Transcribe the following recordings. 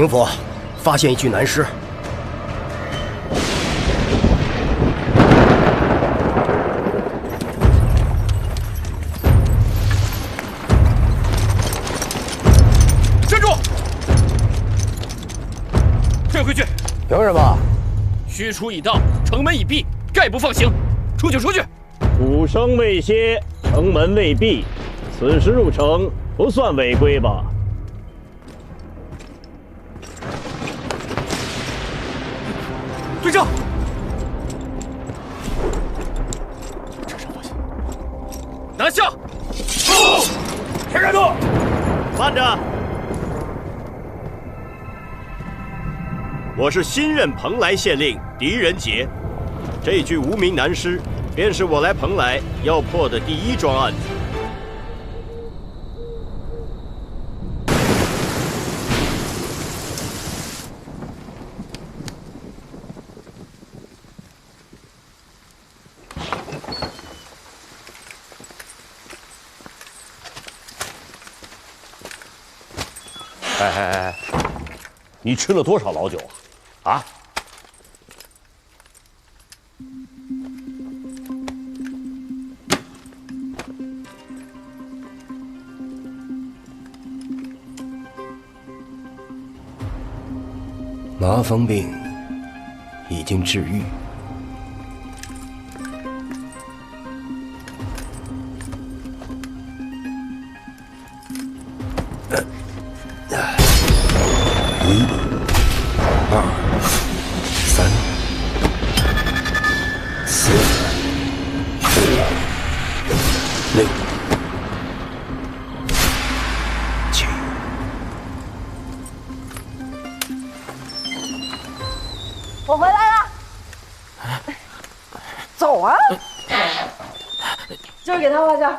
冥府发现一具男尸。站住！退回去！凭什么？许褚已到，城门已闭，概不放行。出去，出去！鼓声未歇，城门未闭，此时入城不算违规吧？ 队长，车上发现，拿下！谁敢动？慢着！我是新任蓬莱县令狄仁杰，这具无名男尸便是我来蓬莱要破的第一桩案子。 哎，你吃了多少老酒啊？啊？麻风病已经治愈。 我回来了，走啊！今儿给他花销。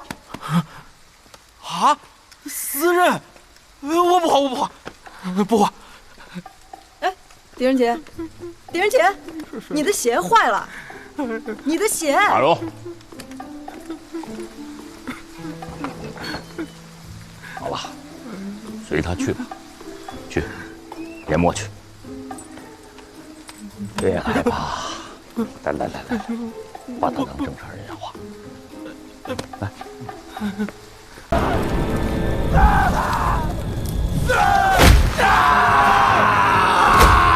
啊，私人，我不花，我不花，不花。哎，狄仁杰，狄仁杰，你的鞋坏了，你的鞋。马蓉，好了，随他去吧，去，研磨去。 别害怕，来，把他当正常人讲话。来，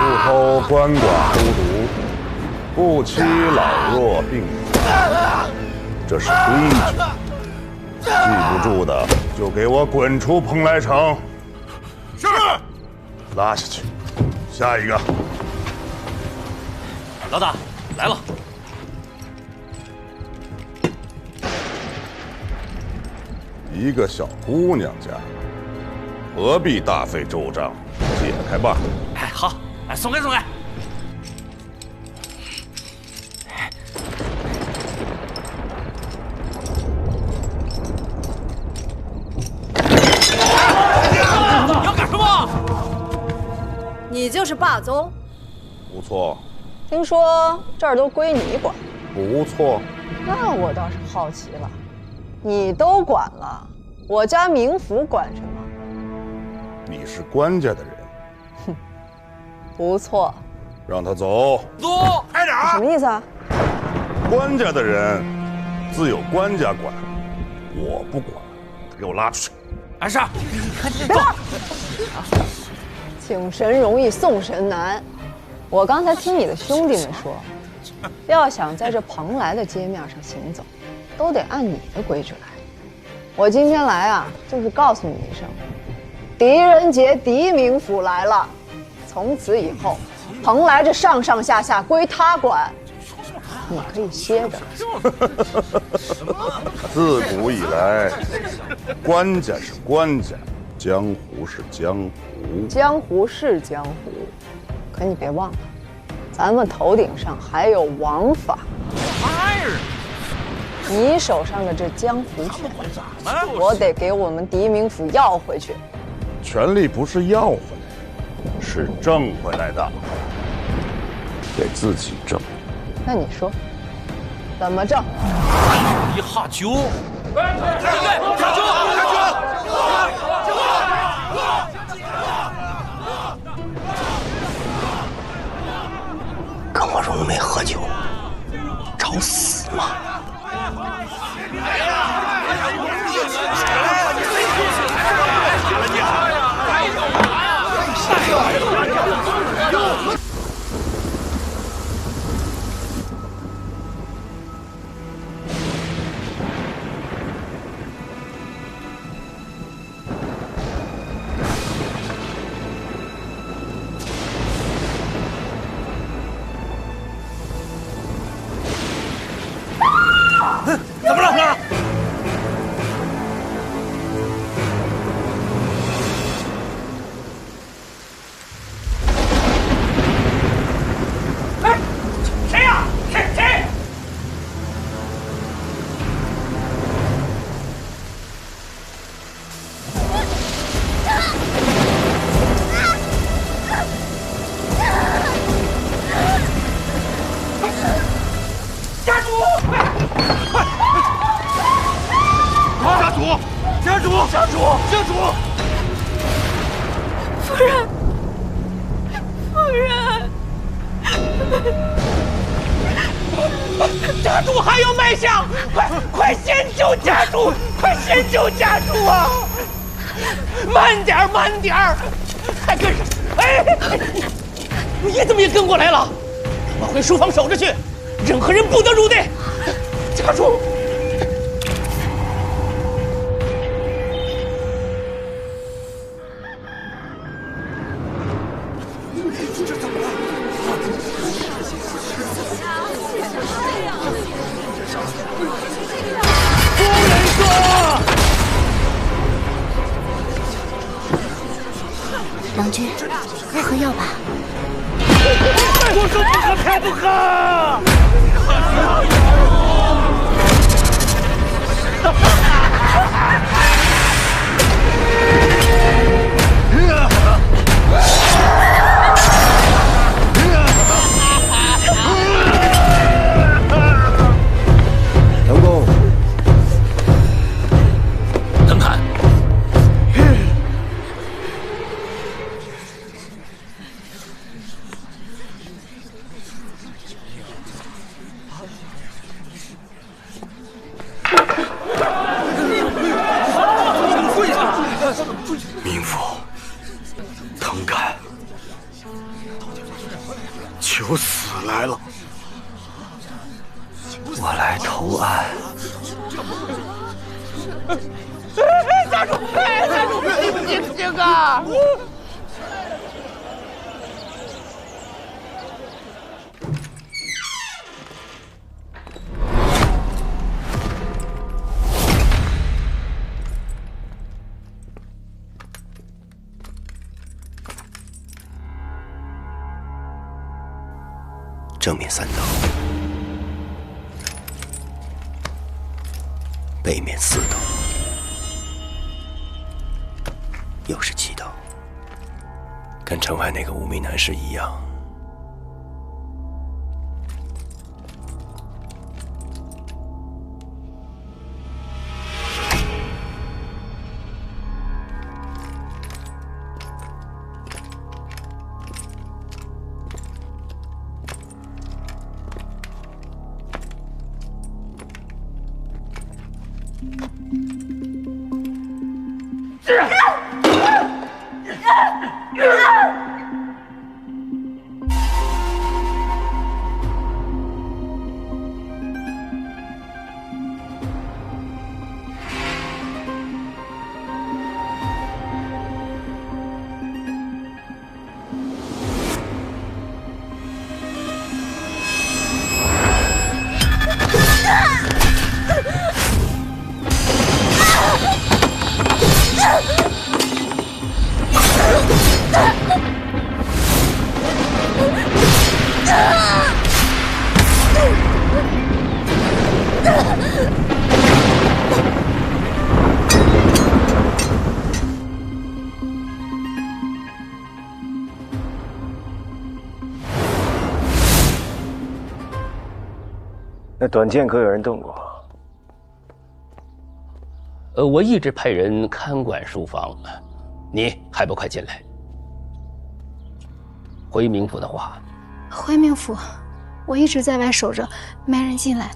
不偷鳏寡孤独，不欺老弱病残，这是规矩。记不住的就给我滚出蓬莱城！是。拉下去，下一个。 老大来了，一个小姑娘家，何必大费周章？解开吧。哎，好，哎，松开，松开。你要干什么？你就是霸宗。不错。 听说这儿都归你管，不错。那我倒是好奇了，你都管了，我家冥府管什么？你是官家的人。哼，不错。让他走。走，快点！什么意思啊？官家的人自有官家管，我不管。给我拉出去！安氏，别动！请神容易送神难。 我刚才听你的兄弟们说，要想在这蓬莱的街面上行走，都得按你的规矩来。我今天来啊，就是告诉你一声，狄仁杰狄冥府来了，从此以后，蓬莱这上上下下归他管，你可以歇着。自古以来，官家是官家，江湖是江湖。江湖是江湖，可你别忘了，咱们头顶上还有王法。你手上的这江湖权，我得给我们狄明府要回去。权力不是要回来的，是挣回来的，得自己挣。那你说，怎么挣？一下酒，跟我蓉妹喝酒，找死吗？怎么了？哎，谁呀？谁？家主，快！家主！夫人，家主还有脉象，快先救家主！快先救家主啊！慢点儿，还跟上！哎，你怎么也跟过来了？我回书房守着去，任何人不得入内。家主。郎君，快喝药吧。我说不喝，偏不喝。成功。等看。冥府，藤杆，求死来了！我来投案。家主，你醒啊！正面3刀，背面4刀，又是7刀，跟城外那个无名男士一样。那短剑可有人动过？我一直派人看管书房，你还不快进来？回冥府的话，回冥府，我一直在外守着，没人进来。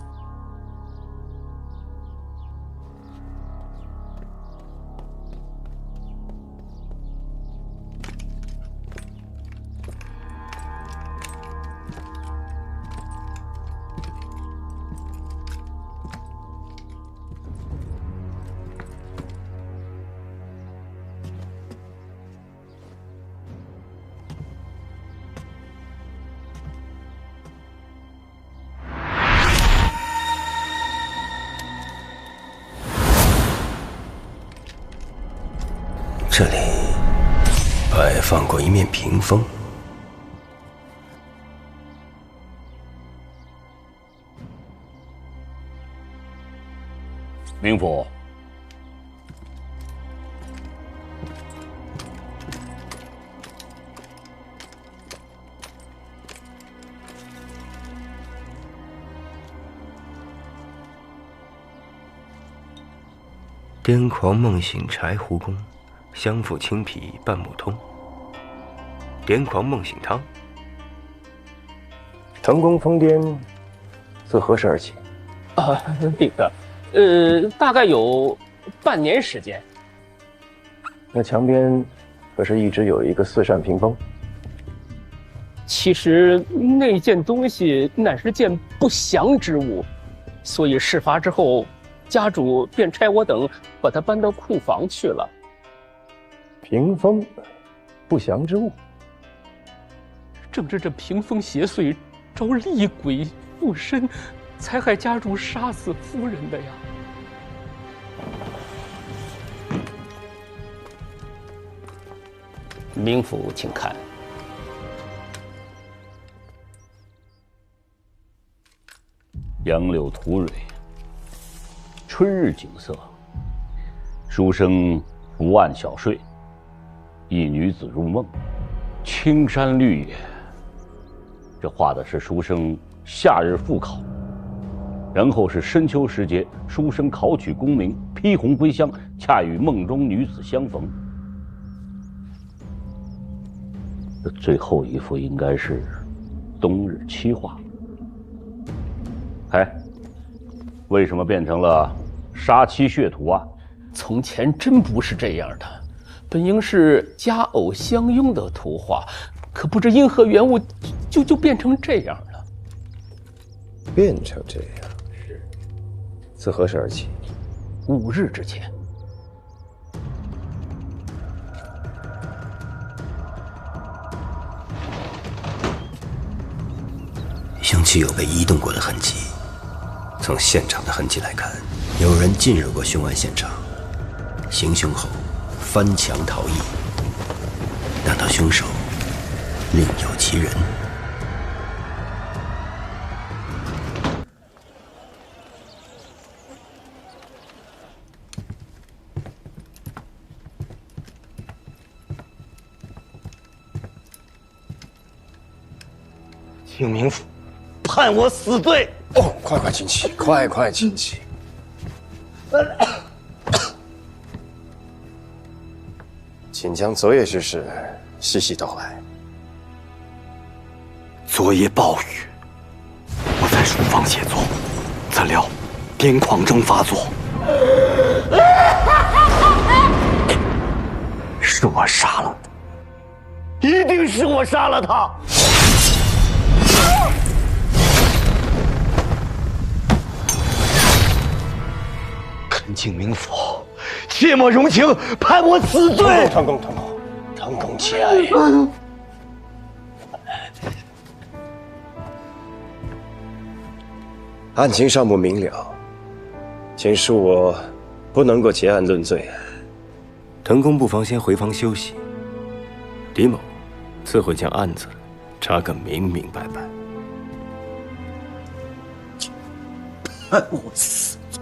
这里摆放过一面屏风，冥府，癫狂梦醒柴胡功，相附青皮半木通。癫狂梦醒汤。腾宫疯癫，自何时而起？那个，大概有半年时间。那墙边可是一直有一个四扇屏风？其实那件东西乃是件不祥之物，所以事发之后，家主便差我等把它搬到库房去了。屏风，不祥之物。正是这屏风邪祟，招厉鬼附身，才害家主杀死夫人的呀。冥府，请看。杨柳吐蕊，春日景色。书生伏案小睡，一女子入梦，青山绿野。这画的是书生夏日复考，然后是深秋时节，书生考取功名，披红归乡，恰与梦中女子相逢。这最后一幅应该是冬日期画。哎，为什么变成了杀妻血图啊？从前真不是这样的，本应是佳偶相拥的图画，可不知因何缘故，就变成这样了。变成这样，是自何时而起？5日之前。凶器有被移动过的痕迹。从现场的痕迹来看，有人进入过凶案现场，行凶后翻墙逃逸。难道凶手另有其人？清明府判我死罪。哦，快进去，快进去。请将昨夜之事细细道来。昨夜暴雨，我在书房写作，怎料癫狂症发作，是我杀了他，一定是我杀了他。恳请冥府切莫容情，判我死罪。腾公节哀。案情尚不明了，请恕我不能够结案论罪。腾公不妨先回房休息，狄某自会将案子查个明明白白。判我死罪。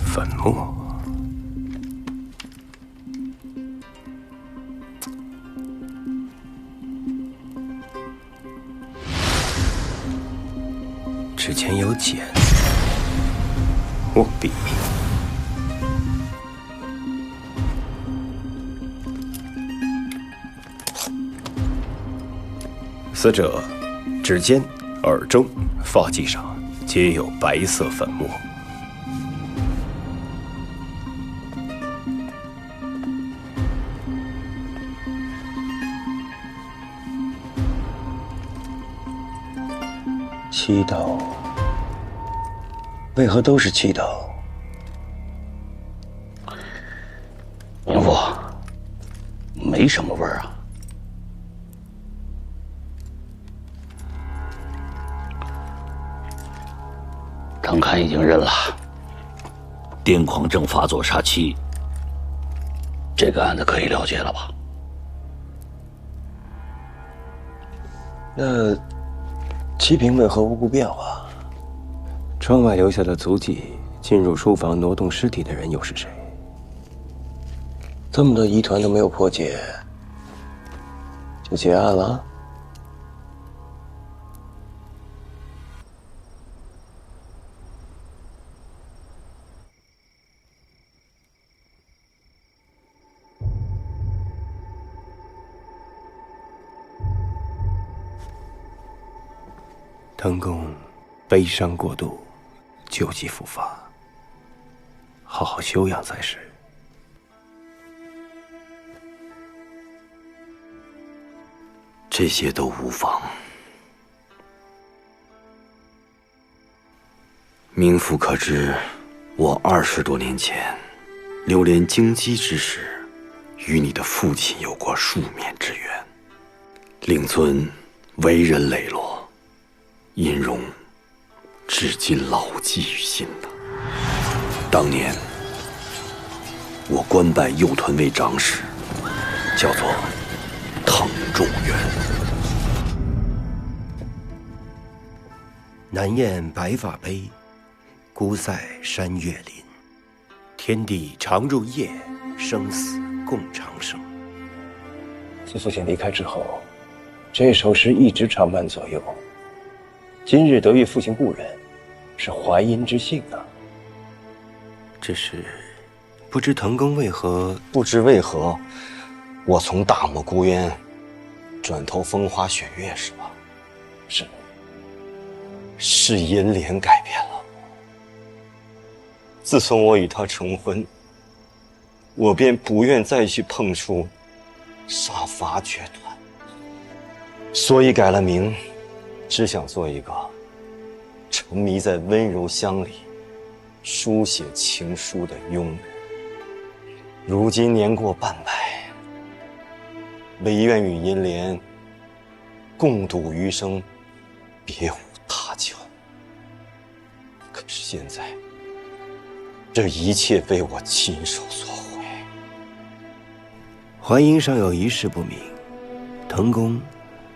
粉末。之前有碱，握笔。死者指尖、耳中、发髻上皆有白色粉末。七道，为何都是七道？明父，没什么味儿啊。藤勘已经认了，癫狂症发作杀妻，这个案子可以了结了吧？那齐平为何无故变化？窗外留下的足迹，进入书房挪动尸体的人又是谁？这么多疑团都没有破解，就结案了？藤宫悲伤过度，旧疾复发，好好休养才是。这些都无妨。冥父可知，我20多年前流连京畿之时，与你的父亲有过数面之缘。令尊为人磊落，殷容至今牢记于心的。当年我官拜右屯卫长史，叫做滕仲元。南雁白发悲，孤塞山岳林。天地常入夜，生死共长生。自父亲离开之后，这首诗一直常伴左右。今日得遇父亲故人，是怀殷之幸啊。只是不知藤宫为何？不知为何，我从大漠孤烟转投风花雪月是吧？是银莲改变了我。自从我与他成婚，我便不愿再去碰触杀伐决断，所以改了名，只想做一个沉迷在温柔乡里书写情书的庸人。如今年过半百，唯愿与银莲共度余生，别无他求。可是现在，这一切被我亲手所毁。淮阴尚有一事不明，藤宫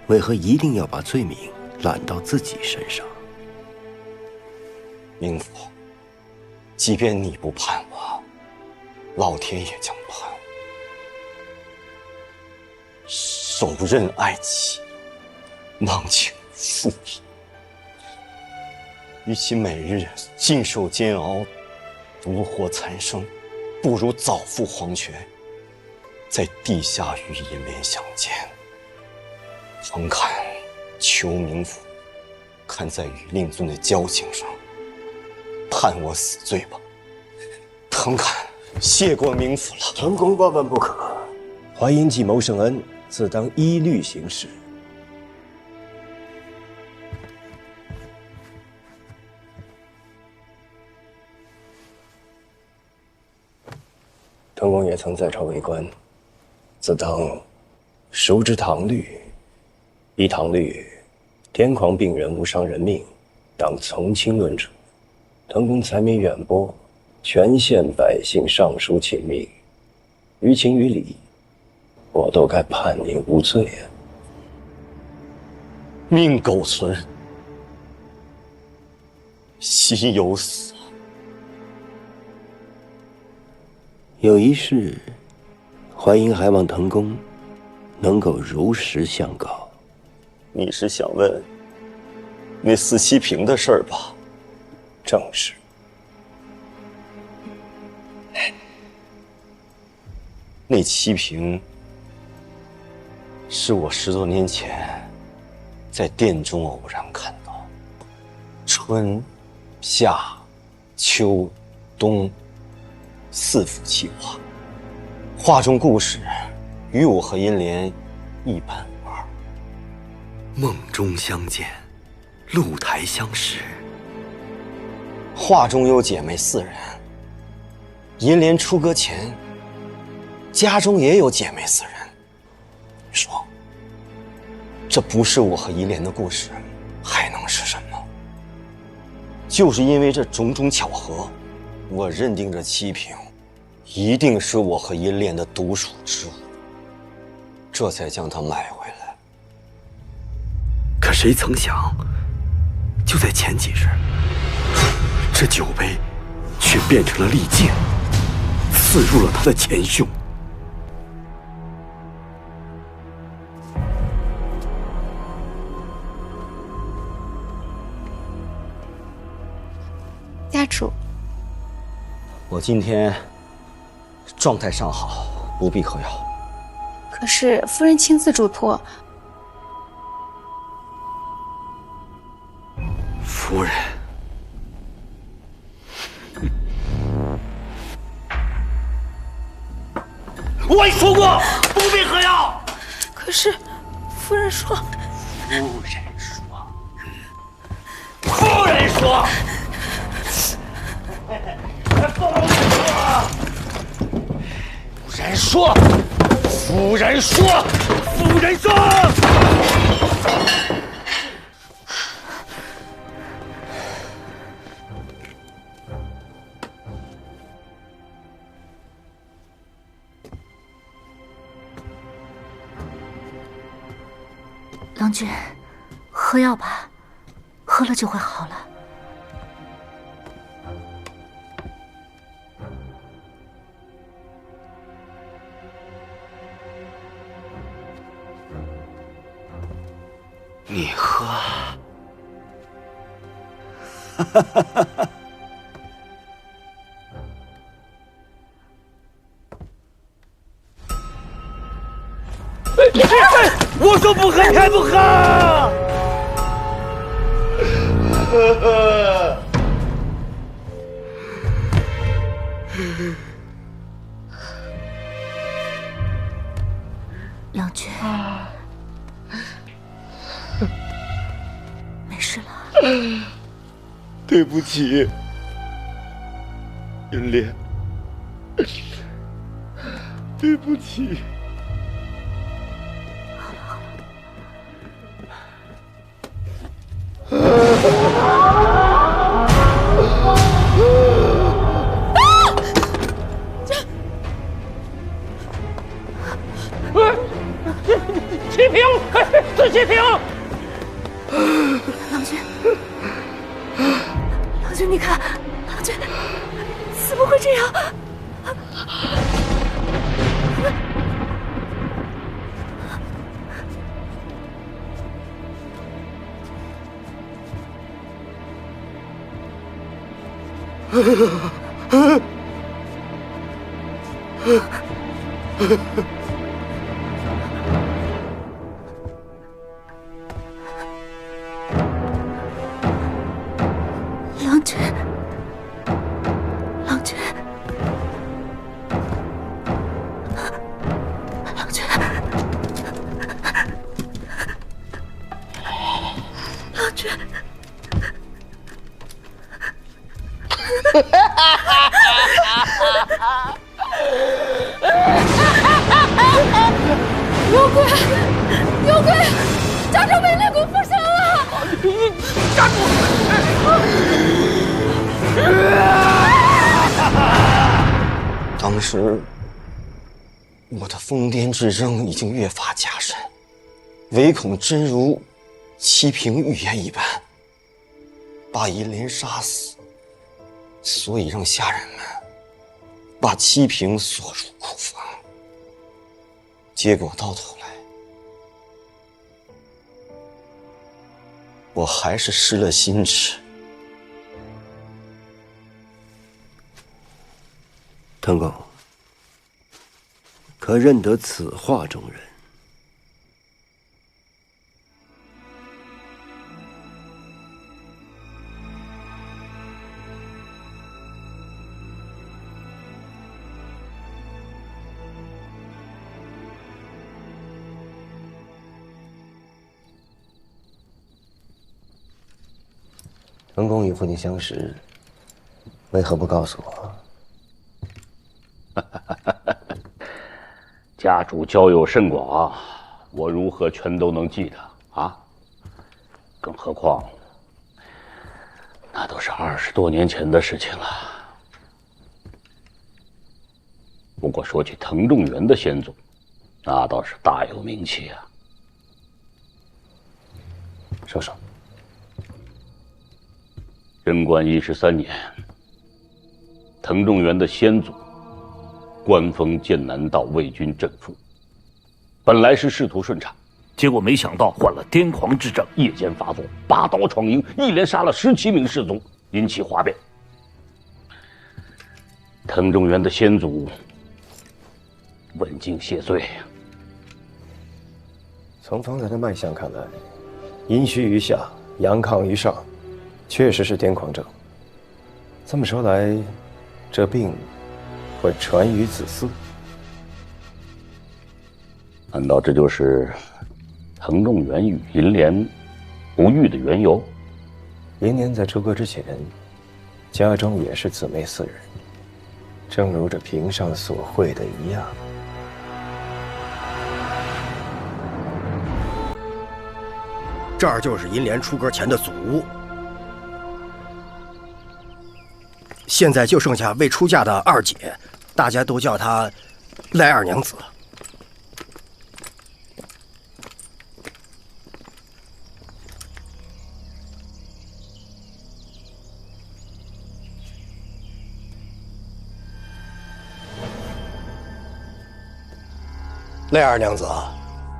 为何一定要把罪名揽到自己身上？冥府，即便你不判我，老天也将判我。手刃爱妻，忘情负义。与其每日尽受煎熬，独活残生，不如早赴黄泉，在地下与银莲相见。藤勘求冥府，看在与令尊的交情上，判我死罪吧。藤勘谢过冥府了。藤宫万万不可，淮阴既谋圣恩，自当依律行事。藤宫也曾在朝为官，自当熟知唐律，依唐律，癫狂病人无伤人命，当从轻论处。滕公才名远播，全县百姓上书请命，于情于理，我都该判您无罪啊！命苟存，心有死。有一事，淮阴还望滕公能够如实相告。你是想问那四七平的事儿吧？正是。那七平是我10多年前在殿中偶然看到，春、夏、秋、冬4幅气画，画中故事与我和银莲一般无二。梦中相见，露台相识。画中有姐妹4人，银莲出阁前，家中也有姐妹4人。你说，这不是我和银莲的故事，还能是什么？就是因为这种种巧合，我认定这七平一定是我和银莲的独属之物，这才将它买回来。可谁曾想，就在前几日，这酒杯却变成了利剑，刺入了他的前胸。家主，我今天状态尚好，不必喝药。可是夫人亲自嘱托。夫人，我说过不必喝药。可是夫人说。夫人说。夫人说。郎君，喝药吧，喝了就会好了。你喝。我说不喝，你还不喝？郎君，没事了。对不起，银莲，对不起。七平，四七平。郎君，郎君，你看，郎君怎么会这样？郎君，郎君，郎君，郎君。哈哈哈哈哈！有鬼！有鬼！家主被烈鬼附身了！家主！当时我的疯癫之症已经越发加深，唯恐真如七平预言一般，把银莲杀死，所以让下人们把七平锁入库房。结果到头来，我还是失了心智。滕公，可认得此画中人？滕公与父亲相识，为何不告诉我？家主交友甚广，我如何全都能记得啊？更何况，那都是20多年前的事情了。不过说起滕仲元的先祖，那倒是大有名气啊。说说。贞观13年，滕仲元的先祖官封剑南道魏军镇父，本来是仕途顺畅，结果没想到患了癫狂之症，夜间发作，拔刀闯营，一连杀了17名士卒，引起哗变。滕仲元的先祖问津谢罪。从方才的脉象看来，阴虚于下，阳亢于上，确实是癫狂症。这么说来，这病会传于子嗣？难道这就是滕仲元与银莲不育的缘由？银莲在出阁之前，家中也是姊妹4人，正如这屏上所绘的一样。这儿就是银莲出阁前的祖屋，现在就剩下未出嫁的二姐，大家都叫她赖二娘子。赖二娘子，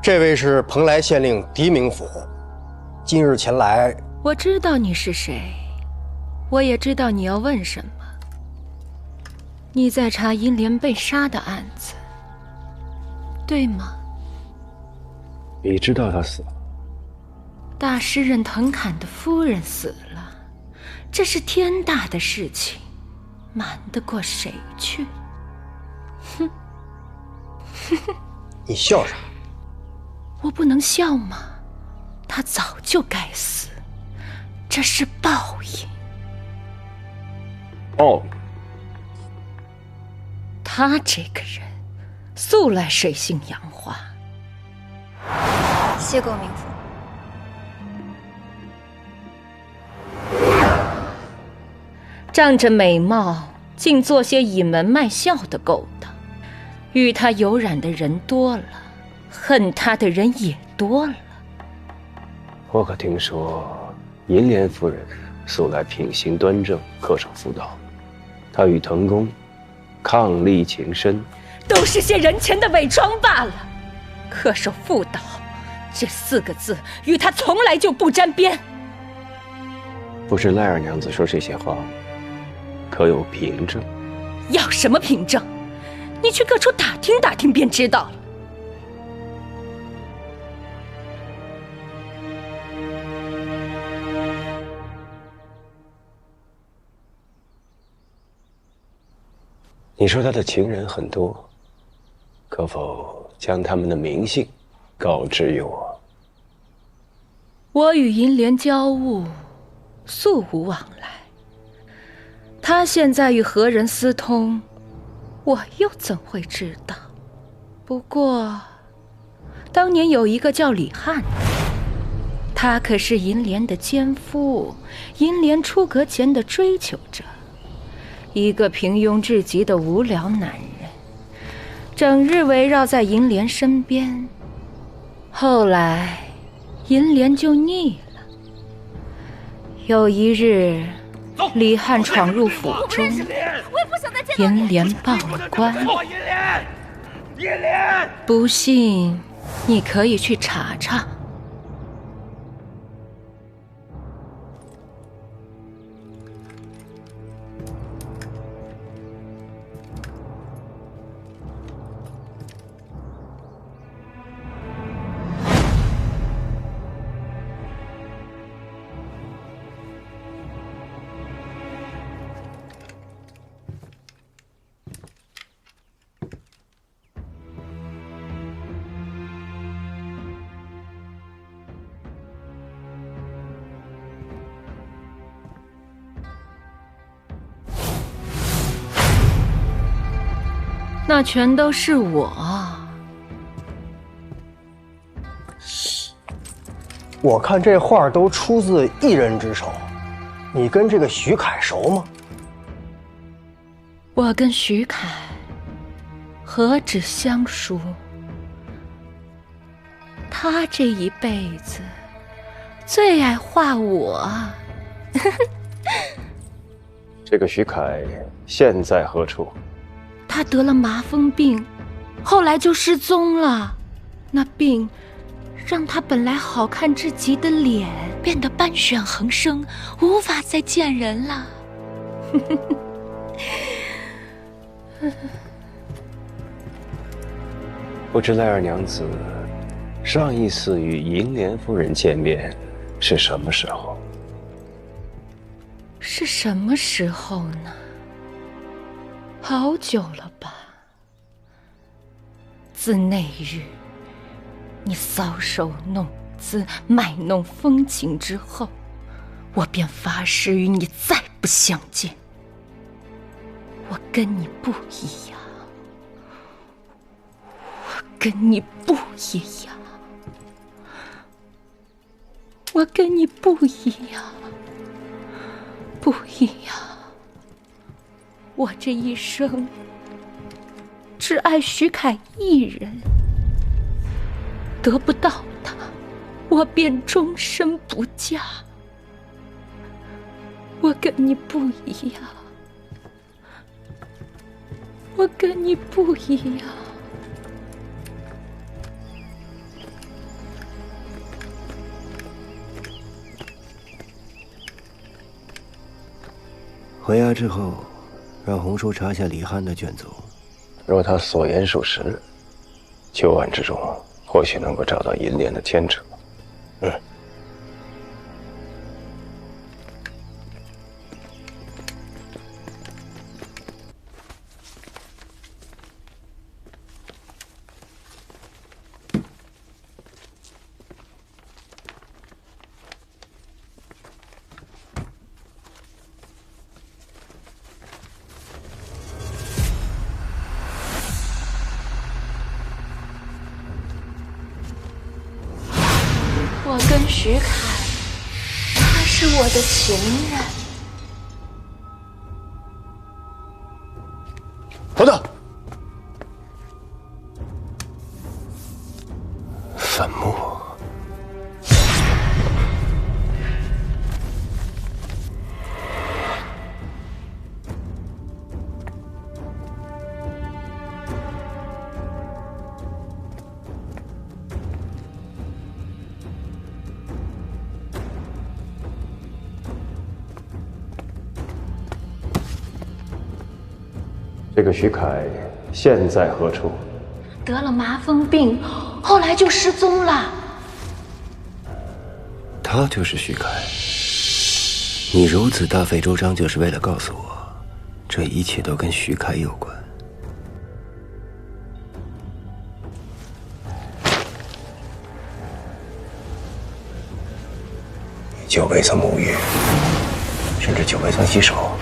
这位是蓬莱县令狄明府，今日前来。我知道你是谁，我也知道你要问什么。你在查银莲被杀的案子，对吗？你知道他死了？大诗人滕侃的夫人死了，这是天大的事情，瞒得过谁去？哼！你笑啥？我不能笑吗？他早就该死，这是报应。报应？他这个人，素来水性杨花。谢过明府。仗着美貌，竟做些隐门卖笑的勾当。与他有染的人多了，恨他的人也多了。我可听说，银莲夫人素来品行端正，恪守妇道。她与滕公伉俪情深，都是些人前的伪装罢了。恪守妇道这4个字，与他从来就不沾边。不是赖二娘子说这些话，可有凭证？要什么凭证？你去各处打听打听便知道了。你说他的情人很多，可否将他们的名姓告知于我？我与银莲交恶，素无往来。他现在与何人私通，我又怎会知道？不过，当年有一个叫李翰的，他可是银莲的奸夫，银莲出阁前的追求者，一个平庸至极的无聊男人，整日围绕在银莲身边。后来银莲就腻了。有一日，李翰闯入府中，银莲报了官。不信，你可以去查查。那全都是我。我看这画都出自一人之手，你跟这个徐凯熟吗？我跟徐凯何止相熟，他这一辈子最爱画我。这个徐凯现在何处？他得了麻风病，后来就失踪了。那病让他本来好看至极的脸变得斑旋横生，无法再见人了。不知赖二娘子上一次与银莲夫人见面是什么时候？是什么时候呢？好久了吧。自那日你搔首弄姿、卖弄风情之后，我便发誓与你再不相见。我跟你不一样，我跟你不一样，我跟你不一样，不一样。我这一生只爱徐凯一人，得不到他，我便终身不嫁。我跟你不一样，我跟你不一样。回衙之后，让红叔查下李翰的卷宗。若他所言属实，旧案之中或许能够找到银莲的牵扯。我跟徐凯，他是我的情人。等等，坟墓。这个徐凯现在何处？得了麻风病，后来就失踪了。他就是徐凯。你如此大费周章，就是为了告诉我，这一切都跟徐凯有关。久未曾沐浴，甚至久未曾洗手，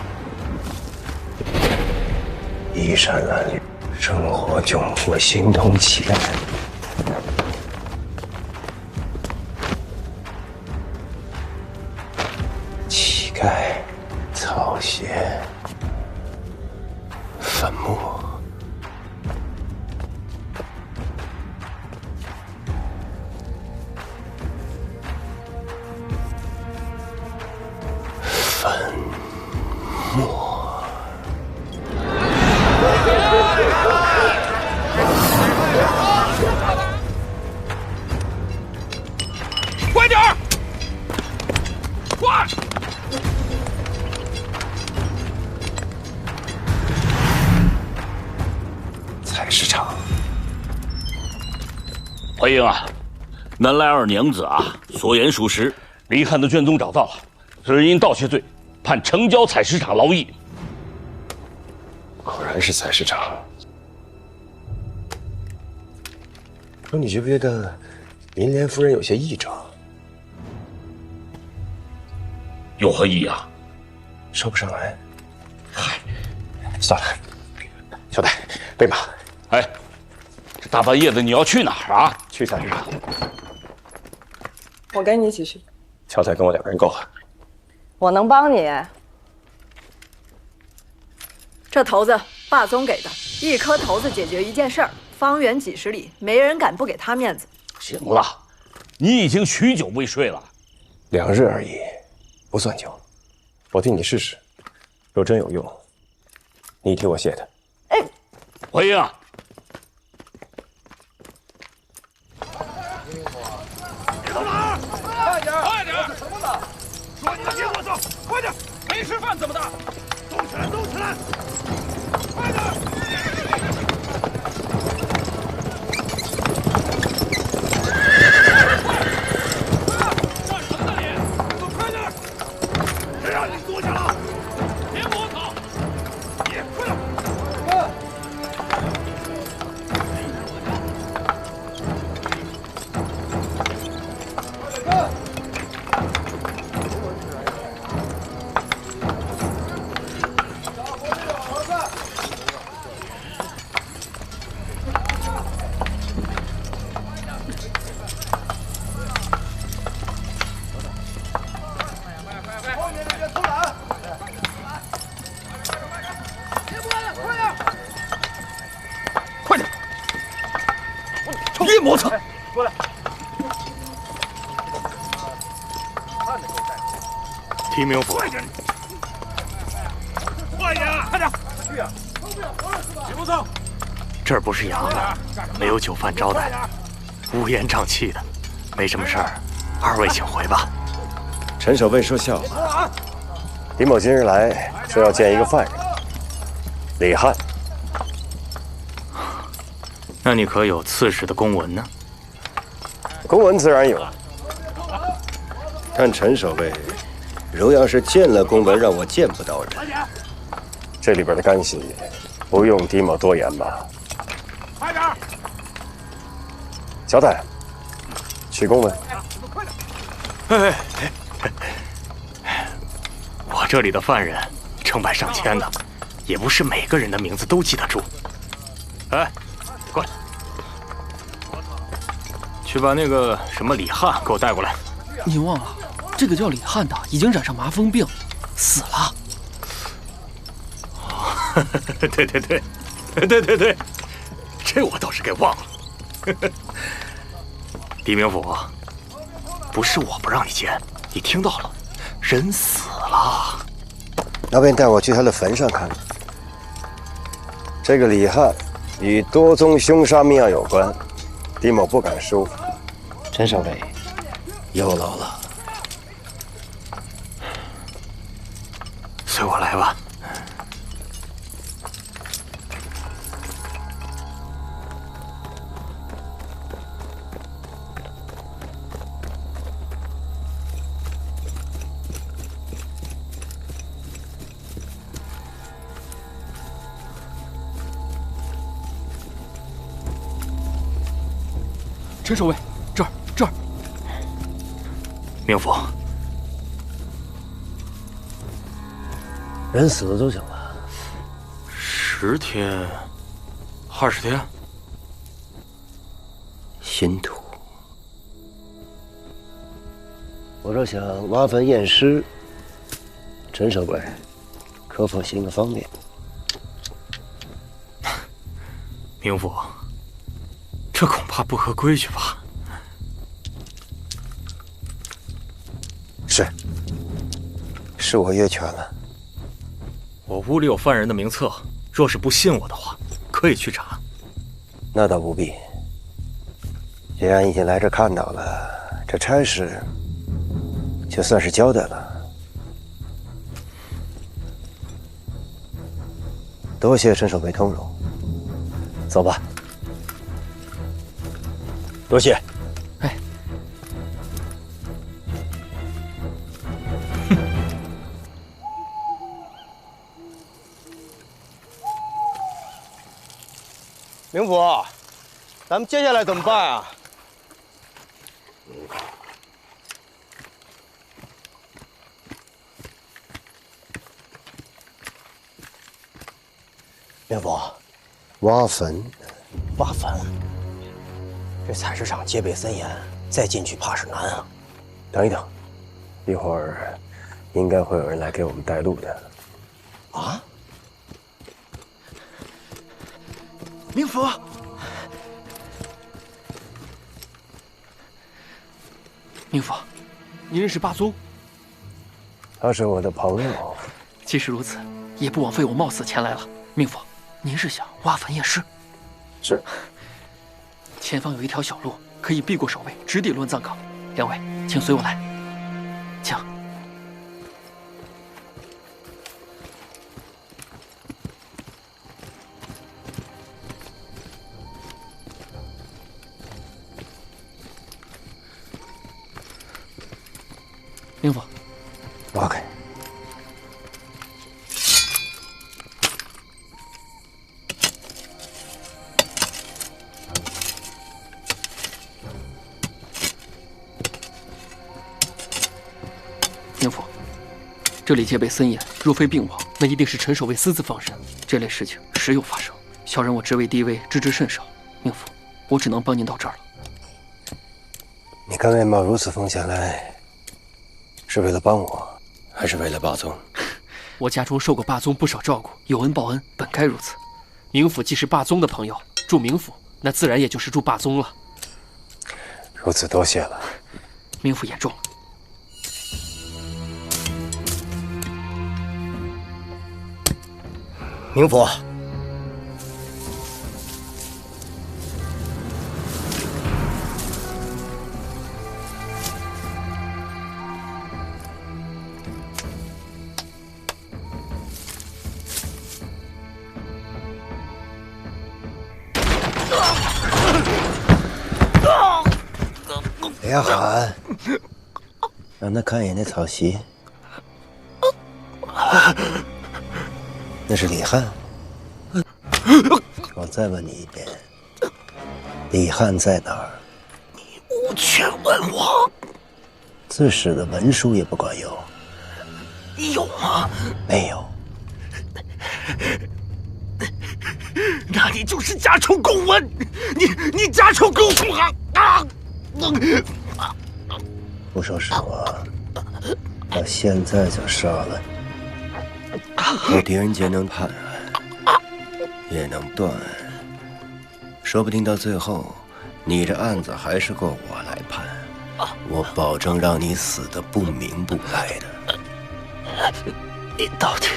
衣衫褴褛，生活窘迫，形同乞丐。快点儿！快！采石场。回应啊，南来二娘子啊，所言属实，李汉的卷宗找到了，只因盗窃罪，判城郊采石场劳役。果然是采石场。说你觉不觉得银莲夫人有些异状？有何异样？说不上来。嗨，算了，小戴，备马。哎，这大半夜的你要去哪儿啊？去采石场。我跟你一起去。乔彩跟我2个人够了。我能帮你。这骰子霸宗给的，一颗骰子解决一件事儿，方圆几十里没人敢不给他面子。行了，你已经许久未睡了。 2日而已，不算久。我替你试试，若真有用，你替我谢他。哎，回应啊！你走哪儿？快点！快点！什么呢？说你们跟我走，快点！没吃饭怎么的？动起来！动起来！快点！ 一摩擦，过来！提名府，快点！快点！快点！去呀！别磨蹭！这儿不是衙门，没有酒饭招待，乌烟瘴气的，没什么事儿，二位请回吧。陈守卫说笑了。李某今日来说要见一个犯人，李汉。 那你可有刺史的公文呢？公文自然有，但陈守卫如要是见了公文，让我见不到人，这里边的干系不用狄某多言吧？快点！乔代，取公文。哎，我这里的犯人成百上千的，也不是每个人的名字都记得住。哎。 过来，去把那个什么李汉给我带过来。你忘了，这个叫李汉的已经染上麻风病，死了。对，这我倒是给忘了。狄明府，不是我不让你见，你听到了，人死了。要不你带我去他的坟上看看。这个李汉。 与多宗凶杀命案有关，狄某不敢疏。陈守卫，有劳了。随我来吧。陈守卫，这儿。明府，人死了多久了？10天，20天。新土。我若想挖坟验尸，陈守卫，可否行个方便？明府。 这恐怕不合规矩吧？是我越权了。我屋里有犯人的名册，若是不信我的话，可以去查。那倒不必。既然已经来这看到了，这差事就算是交代了。多谢陈守备通融，走吧。多谢。哎，明府，咱们接下来怎么办啊？明府，挖坟，挖坟。这采石场戒备森严，再进去怕是难啊。等一等，一会儿应该会有人来给我们带路的。啊？明府，明府，你认识霸宗？他是我的朋友。即使如此，也不枉费我冒死前来了。明府，您是想挖坟验尸？是。前方有一条小路，可以避过守卫，直抵乱葬岗。两位，请随我来。请。明府，挖开。明府，这里戒备森严，若非病亡，那一定是陈守卫私自放人。这类事情时有发生，小人我职位低微，知之甚少。明府，我只能帮您到这儿了。你甘愿冒如此风险来，是为了帮我，还是为了霸宗？我家中受过霸宗不少照顾，有恩报恩，本该如此。明府既是霸宗的朋友，住明府，那自然也就是住霸宗了。如此多谢了。明府言重了。明府，别喊，让他看一眼那草席。那是李翰。我再问你一遍，李翰在哪儿？你无权问我。自使的文书也不管用。有吗？没有。那你就是家仇共文，你家仇共啊！不说实话，我现在就杀了你。我狄仁杰能判案，也能断案，说不定到最后，你这案子还是够我来判。我保证让你死得不明不白的。你到底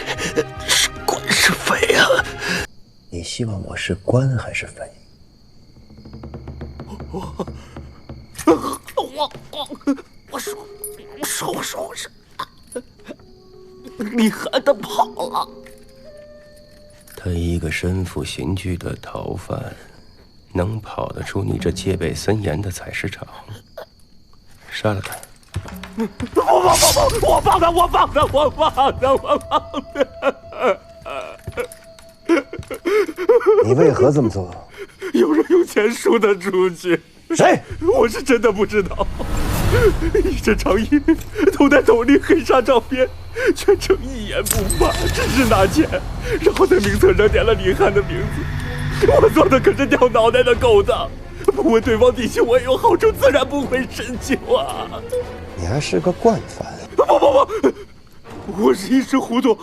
是官是匪啊？你希望我是官还是匪？我说是，你害他跑了。他一个身负刑具的逃犯，能跑得出你这戒备森严的采石场？杀了他！我放他！你为何这么做？有人用钱赎他出去。谁？我是真的不知道。一身长衣，头戴斗笠，黑纱照片，全程一言不发，只是拿钱，然后在名册上点了李翰的名字。我做的可是掉脑袋的勾当，不问对方底细，我也有好处，自然不会深究啊。你还是个惯犯。不，我是一时糊涂。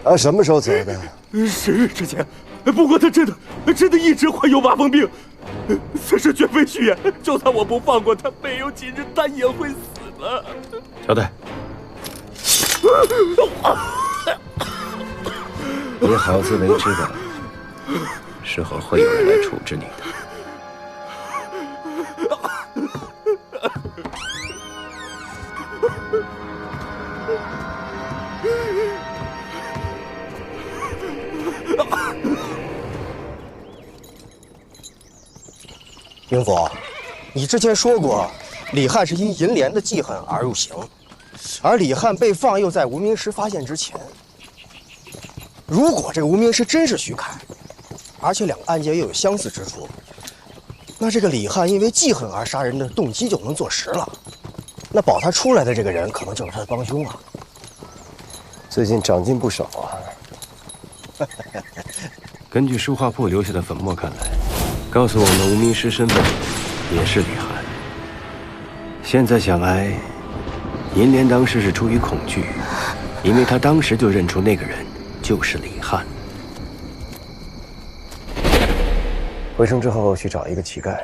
他什么时候走的？10日之前。不过他真的一直患有麻风病，此事绝非虚言。就算我不放过他，没有几日他也会死了。交代。你好自为之吧。事后会有人来处置你的。明府，你之前说过，李汉是因银莲的记恨而入刑，而李汉被放又在无名氏发现之前。如果这个无名氏真是徐凯，而且两个案件又有相似之处，那这个李汉因为记恨而杀人的动机就能坐实了。那保他出来的这个人，可能就是他的帮凶啊。最近长进不少啊。根据书画铺留下的粉末看来，告诉我们无名氏身份也是李汉。现在想来，银莲当时是出于恐惧，因为他当时就认出那个人就是李汉。回城之后去找一个乞丐，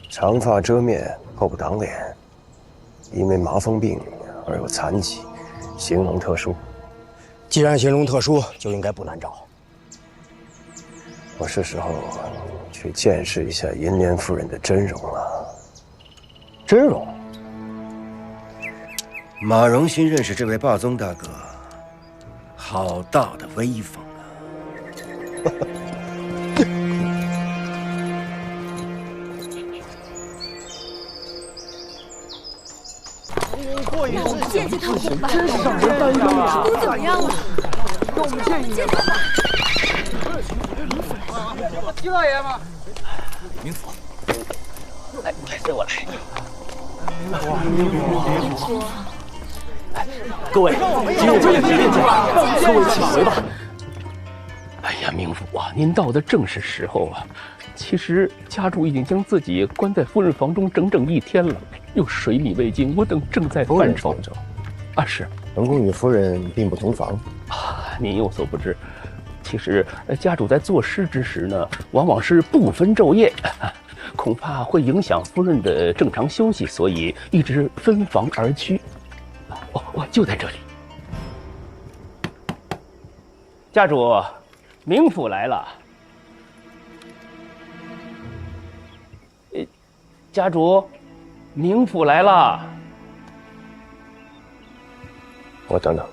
长发遮面，后不挡脸，因为麻风病而有残疾，形容特殊。既然形容特殊，就应该不难找。我是时候去见识一下银莲夫人的真容了。真容？马荣新认识这位霸宗大哥，好大的威风啊！见见他们吧，真是让人担忧啊！都怎么样了？让我们见一面吧。姬老爷嘛，明府，来，随我来。明府，各位，今日这里面各位请回吧。哎呀，明府啊，您到的正是时候啊。其实家主已经将自己关在夫人房中整整1天了，又水米未进，我等正在犯愁。啊，是本宫与夫人并不同房。您有所不知，其实家主在作诗之时呢，往往是不分昼夜，恐怕会影响夫人的正常休息，所以一直分房而居。我就在这里。家主，明府来了。家主，明府来了。我等等。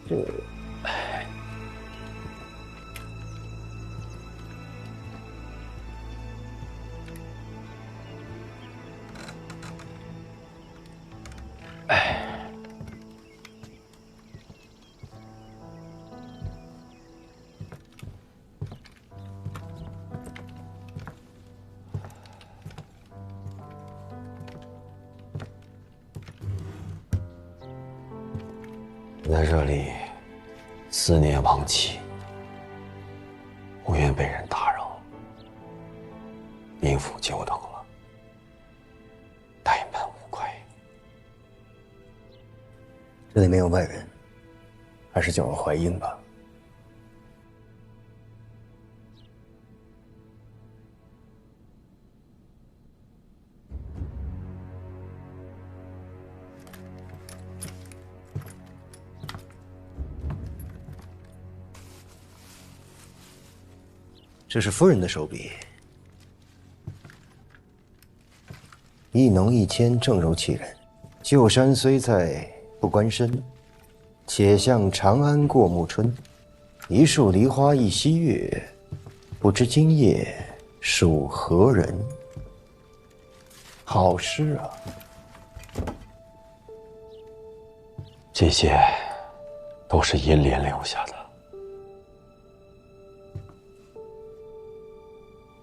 这，我在这里思念亡妻，不愿被人打扰，明府久等了，怠慢无愧。这里没有外人，还是叫我淮阴吧。这是夫人的手笔，一浓一笺，正柔气人。旧山虽在不关身，且向长安过暮春。一树梨花一溪月，不知今夜属何人？好诗啊！这些都是银莲留下的。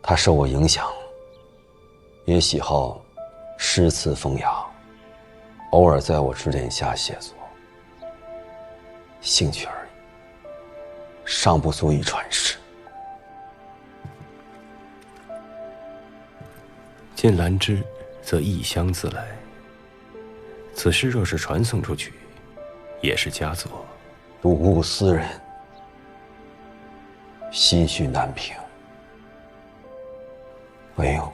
他受我影响，也喜好诗词风雅，偶尔在我指点下写作，兴趣而已，尚不足以传世。见兰芝，则异香自来。此诗若是传送出去，也是佳作。睹物思人，心绪难平。唯有，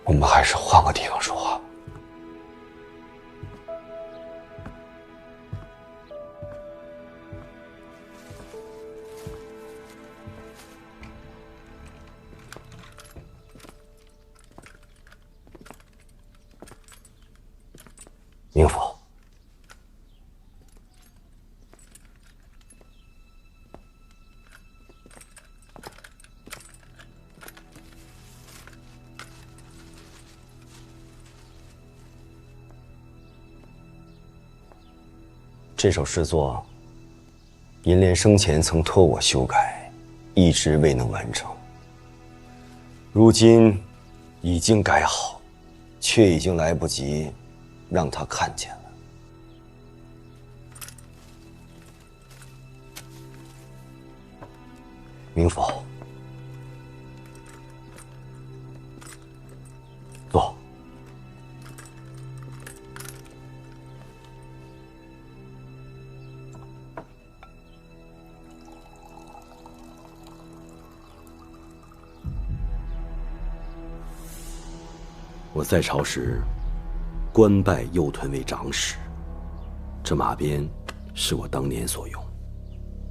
我们还是换个地方说话。明府，这首诗作，银莲生前曾托我修改，一直未能完成。如今已经改好，却已经来不及让他看见了。明府，坐。我在朝时，官拜右屯为长史。这马鞭是我当年所用。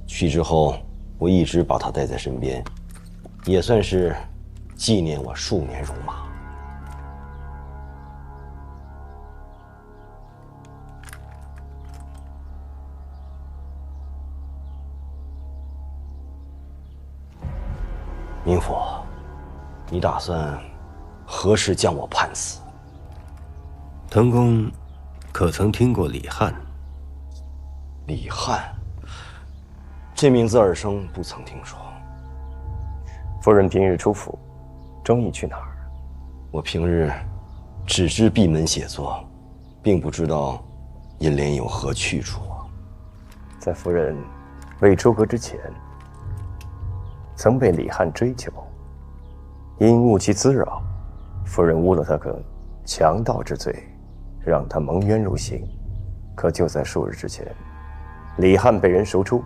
去之后，我一直把它带在身边，也算是纪念我数年戎马。明府，你打算何时将我判死？滕公可曾听过李翰？李翰，这名字耳生，不曾听说。夫人平日出府，中意去哪儿？我平日只知闭门写作，并不知道银莲有何去处。在夫人未出阁之前，曾被李翰追求，因误其滋扰，夫人诬了他个强盗之罪，让他蒙冤入刑。可就在数日之前，李翰被人赎出，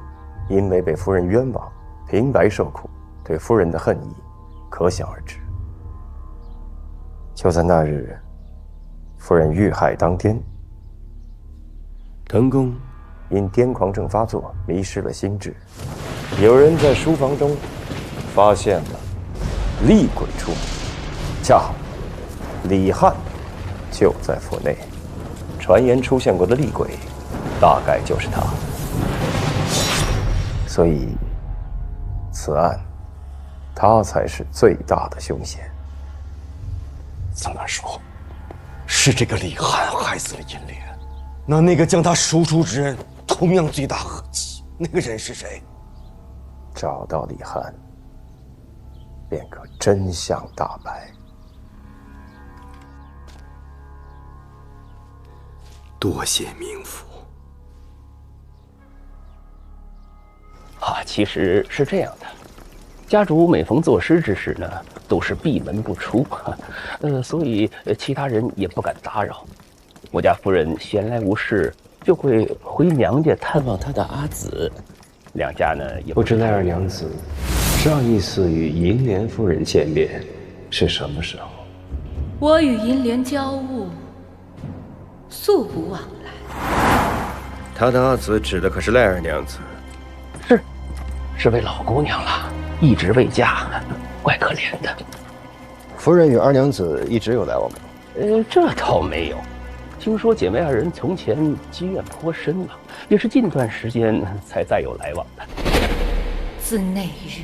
因为被夫人冤枉，平白受苦，对夫人的恨意可想而知。就在那日，夫人遇害当天，滕公因癫狂症发作，迷失了心智。有人在书房中发现了厉鬼出没，恰好李翰就在府内。传言出现过的厉鬼，大概就是他。所以，此案他才是最大的凶险。怎么说？是这个李翰害死了银莲？那个将他赎出之人同样罪大恶极，那个人是谁？找到李翰，便可真相大白。多谢明府。其实是这样的，家主每逢作诗之时呢，都是闭门不出，所以其他人也不敢打扰。我家夫人闲来无事，就会回娘家探望她的阿紫，两家呢也不知赖二娘子上一次与银莲夫人见面是什么时候？我与银莲交恶，素不往来。他的阿紫指的可是赖二娘子。是位老姑娘了，一直未嫁，怪可怜的。夫人与二娘子一直有来往吗？这倒没有。听说姐妹二人从前积怨颇深了，也是近段时间才再有来往的。自那日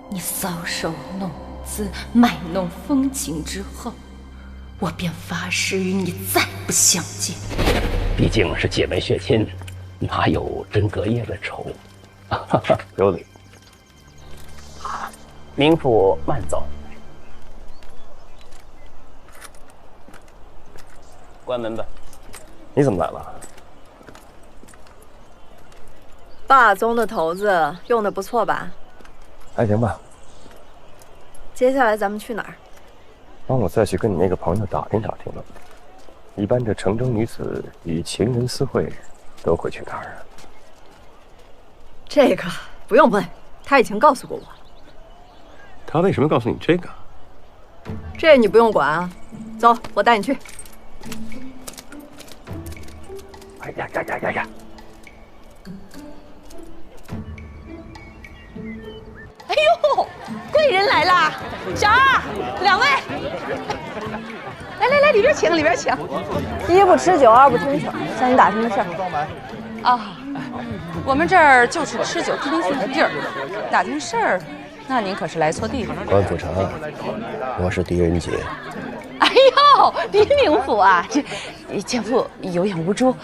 你搔首弄姿、卖弄风情之后，我便发誓与你再不相见。毕竟是姐妹血亲，哪有真隔夜的仇？有理。明府慢走。关门吧。你怎么来了？霸宗的头子用的不错吧？还行吧。接下来咱们去哪儿？帮我再去跟你那个朋友打听打听了。一般这城中女子与情人私会，都会去哪儿啊？这个不用问，他以前告诉过我。他为什么告诉你这个？这你不用管啊。走，我带你去。哎呀呀呀呀呀！哎呦，贵人来啦！小二，两位，来，来，里边请，里边请。一不吃酒，二不听曲，向你打听个事儿。啊，我们这儿就是吃酒听曲的地儿，打听事儿，那您可是来错地方了。官府查案，我是狄仁杰。哎呦，狄明府啊，这奸夫有眼无珠。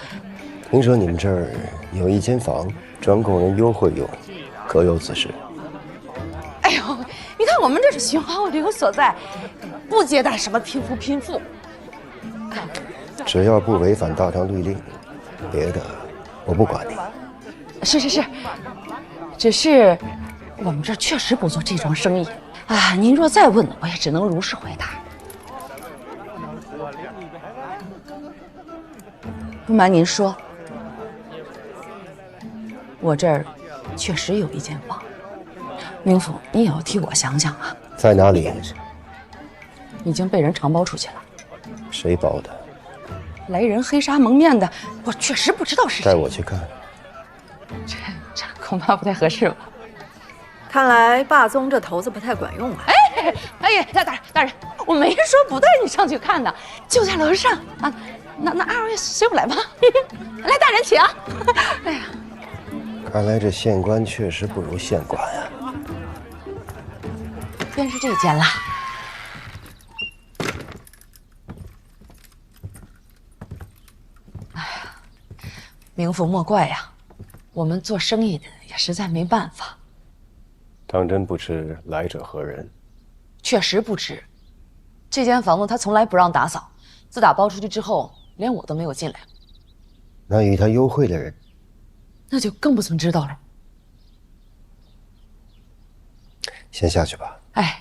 听说你们这儿有一间房，专供人幽会用，可有此事？哎呦，你看我们这是寻花问柳所在，不接待什么贫富贫富。只要不违反大唐律令，别的我不管你。是，只是我们这儿确实不做这桩生意啊。您若再问，我也只能如实回答。不瞒您说，我这儿确实有一间房，明府，你也要替我想想啊。在哪里？已经被人承包出去了。谁包的？来人黑纱蒙面的，我确实不知道是谁。带我去看。这恐怕不太合适吧？看来霸宗这头子不太管用啊！哎呀，大人，我没说不带你上去看的，就在楼上啊。那二位随我来吧。来，大人请。哎呀，看来这县官确实不如县管啊。便是这间了。哎呀，明府莫怪呀，我们做生意的也实在没办法。当真不知来者何人？确实不知。这间房子他从来不让打扫，自打包出去之后，连我都没有进来。那与他幽会的人，那就更不曾知道了。先下去吧。哎。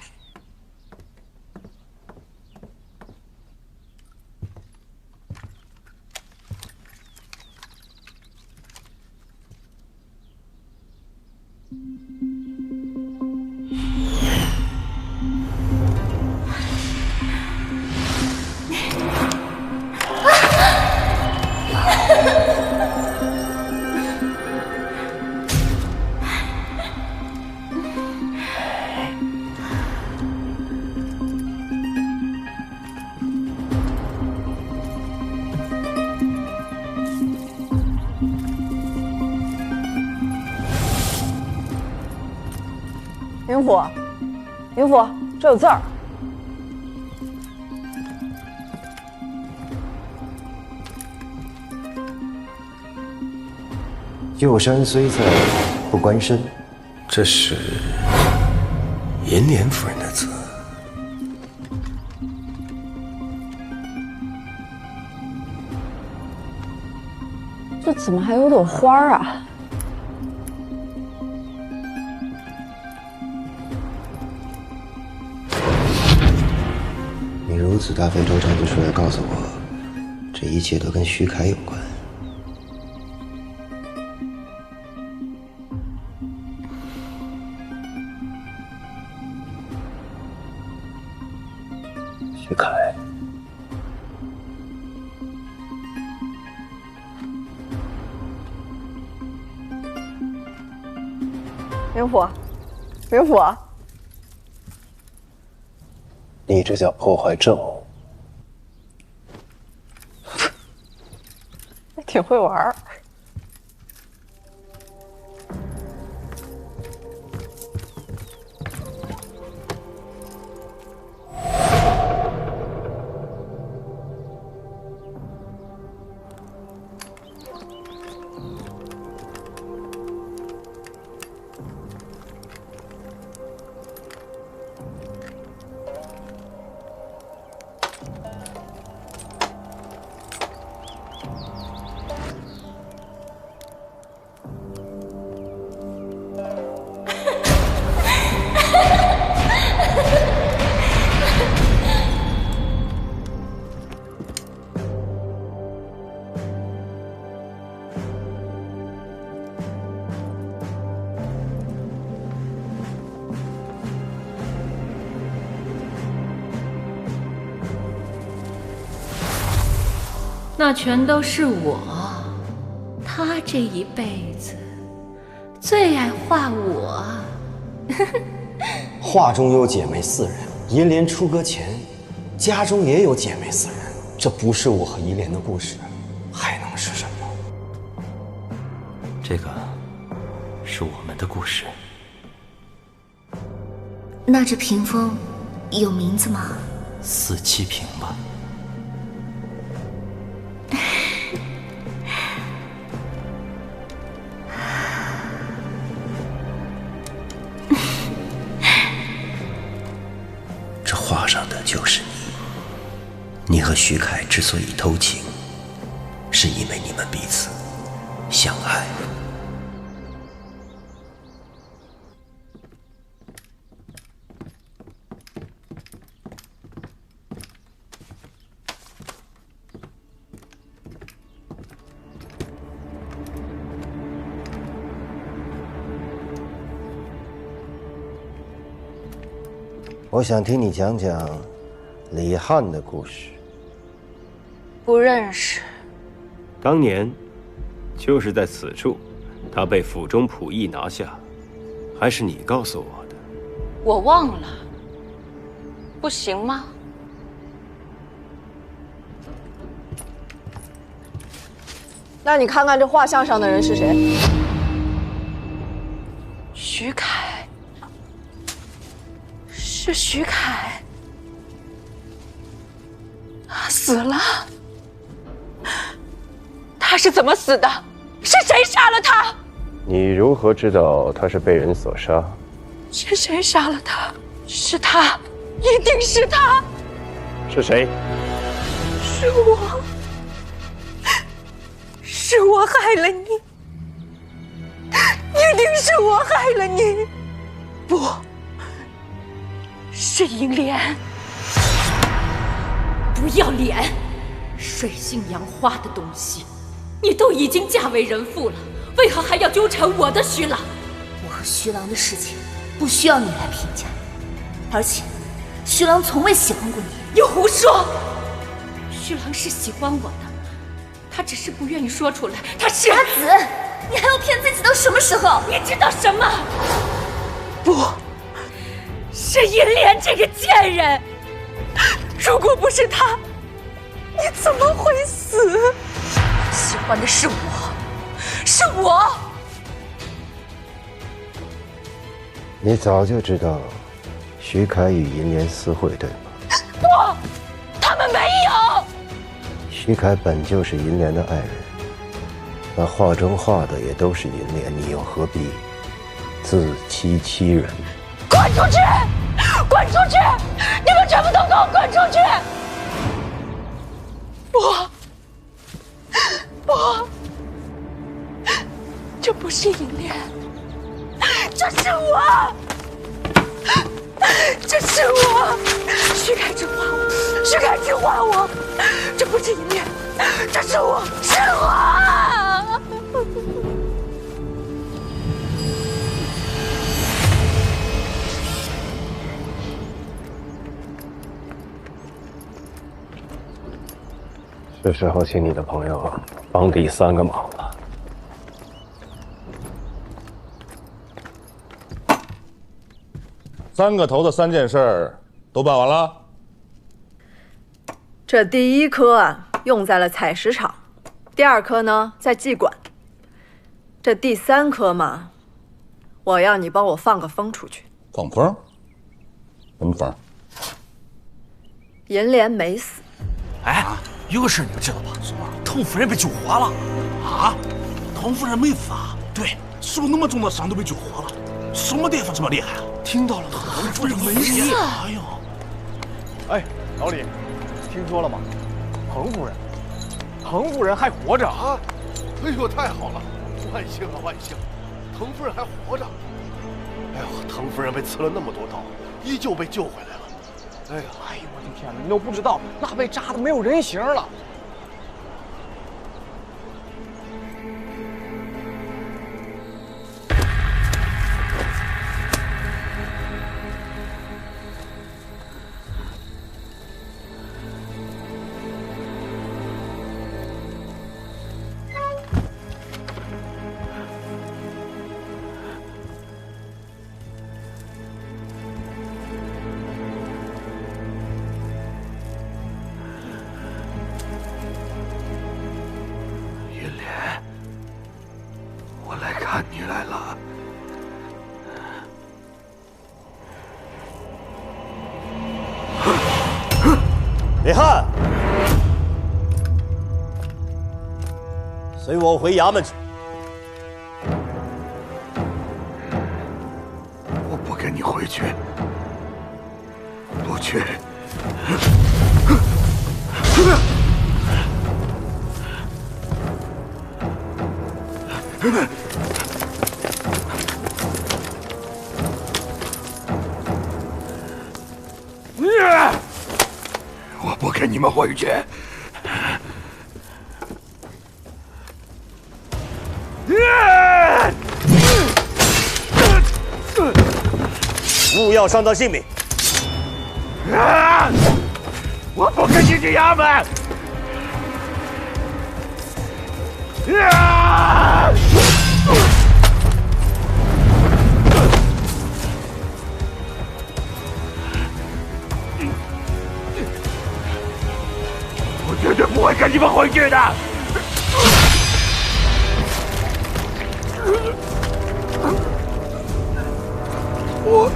明府，这有字儿。旧山虽在，不关身。这是银莲夫人的字。这怎么还有朵花啊？你如此大费周章就出来告诉我，这一切都跟徐凯有关。徐凯，明府，明府。你这叫破坏政务，挺会玩儿。那全都是我，他这一辈子最爱画我。画中有姐妹4人，银莲出阁前家中也有姐妹4人，这不是我和银莲的故事，还能是什么？这个是我们的故事。那这屏风有名字吗？4七屏吧。这画上的就是你。你和徐凯之所以偷情，是因为你们彼此相爱。我想听你讲讲李翰的故事。不认识。当年就是在此处，他被府中仆役拿下，还是你告诉我的。我忘了，不行吗？那你看看这画像上的人是谁？徐凯，是徐凯，死了。他是怎么死的？是谁杀了他？你如何知道他是被人所杀？是谁杀了他？是他，一定是他。是谁？是我，是我害了你，一定是我害了你。不，是银莲。不要脸！水性杨花的东西，你都已经嫁为人妇了，为何还要纠缠我的徐郎？我和徐郎的事情不需要你来评价，而且徐郎从未喜欢过你。你胡说！徐郎是喜欢我的，他只是不愿意说出来。他是阿紫，你还要骗自己到什么时候？你知道什么？不，是银莲这个贱人。如果不是他，你怎么会死？喜欢的是我，是我。你早就知道徐凯与银莲私会，对吗？不，他们没有。徐凯本就是银莲的爱人，那画中画的也都是银莲，你又何必自欺欺人？滚出去！滚出去！你们全部都给我滚出去！不，不，这不是银莲，这是我，这是我。徐凯只画我，徐凯只画我，这不是银莲，这是我，是我。是时候请你的朋友帮第3个忙了。3个头的3件事都办完了。这第1颗啊，用在了采石场；第2颗呢，在妓馆。这第3颗嘛，我要你帮我放个风出去。放风？什么风？银莲没死。哎，有个事你们知道吧？什么？滕夫人被救活了。啊？滕夫人没死啊？对，受那么重的伤都被救活了。什么大夫这么厉害啊？听到了，滕夫人没死。哎呦！哎，老李，听说了吗？滕夫人还活着啊！哎呦，太好了，万幸啊万幸！滕夫人还活着。哎呦，滕夫人被刺了那么多刀，依旧被救回来了。哎呀，哎呦我的天哪！你都不知道，那被扎的没有人形了。李翰，随我回衙门去。我不跟你回去，不去。我不跟你们回去。勿要伤到性命！我不跟你去衙门！我绝对不会跟你们回去的！我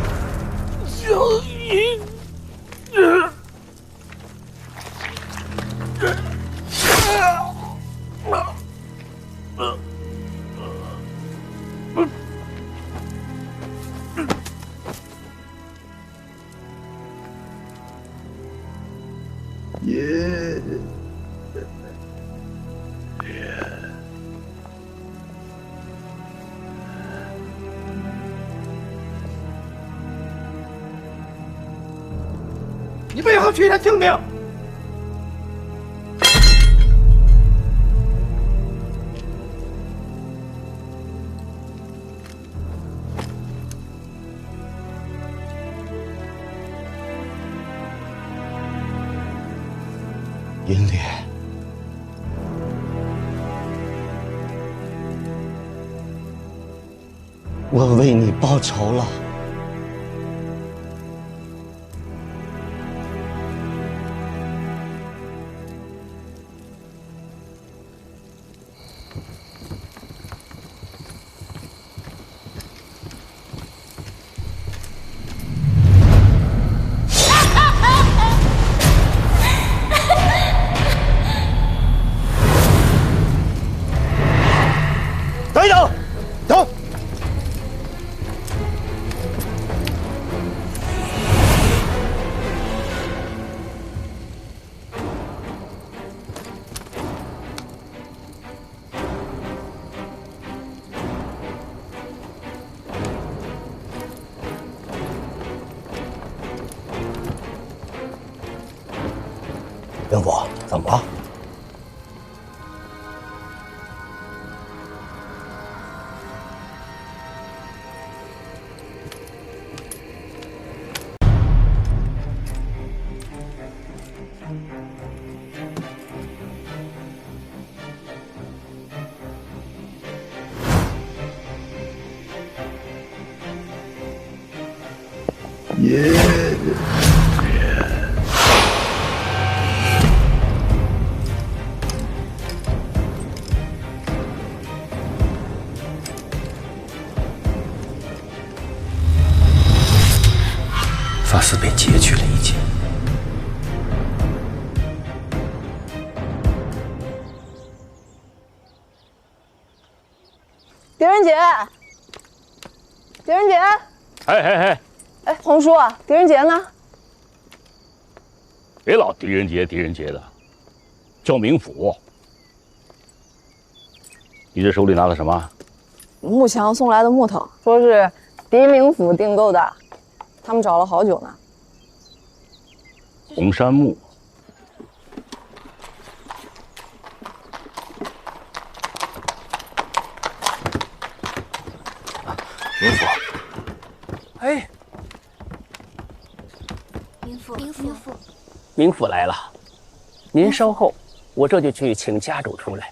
想赢。你为何取他性命？银莲，我为你报仇了。等一等，等！灵甫，怎么了？发丝被截去了一截。狄仁杰，狄仁杰，哎，哎，红叔啊，狄仁杰呢？别老狄仁杰的，叫明府。你这手里拿的什么？穆强送来的木头，说是狄明府订购的，他们找了好久呢。红杉木。明府，哎，明府来了，您稍后，我这就去请家主出来。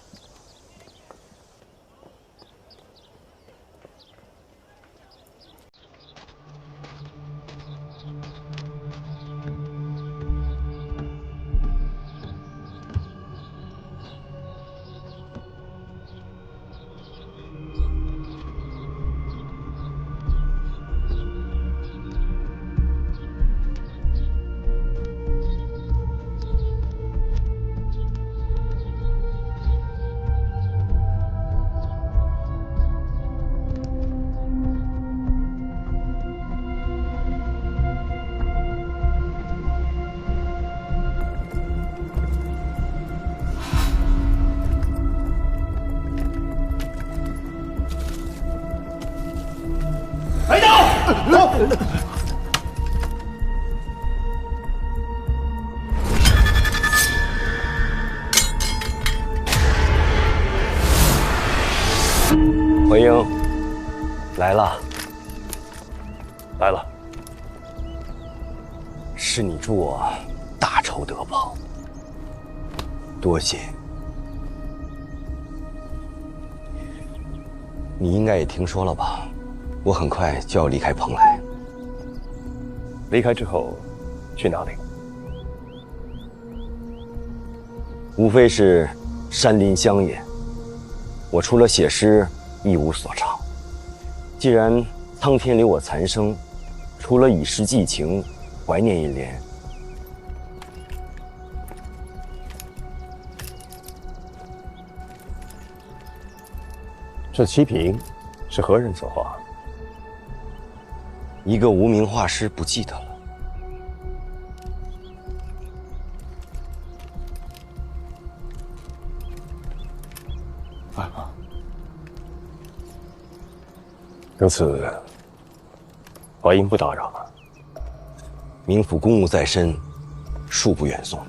回英，来了，来了。是你助我大仇得报，多谢。你应该也听说了吧？我很快就要离开蓬莱。离开之后，去哪里？无非是山林乡野。我除了写诗，一无所长。既然苍天留我残生，除了以诗寄情，怀念一联。这七瓶是何人所画？一个无名画师，不记得了。如此，怀英不打扰了。冥府公务在身，恕不远送。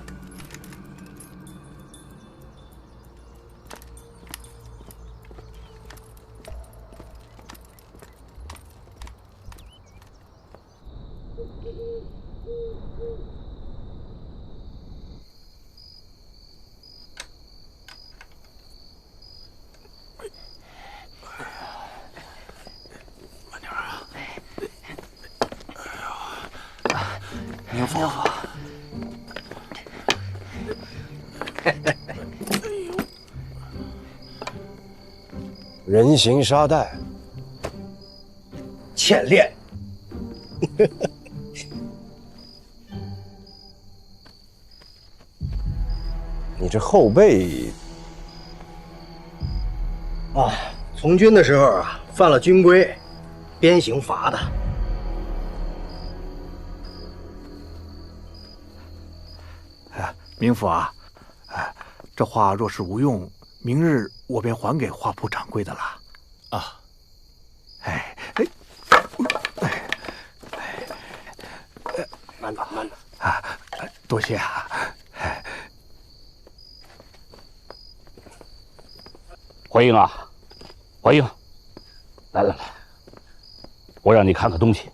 冥府，人形沙袋，欠练。你这后背啊，从军的时候啊，犯了军规，鞭刑罚的。冥府啊，这画若是无用，明日我便还给画铺掌柜的了。啊，慢点，慢点啊，多谢啊。怀英啊，怀英，来，我让你看看东西。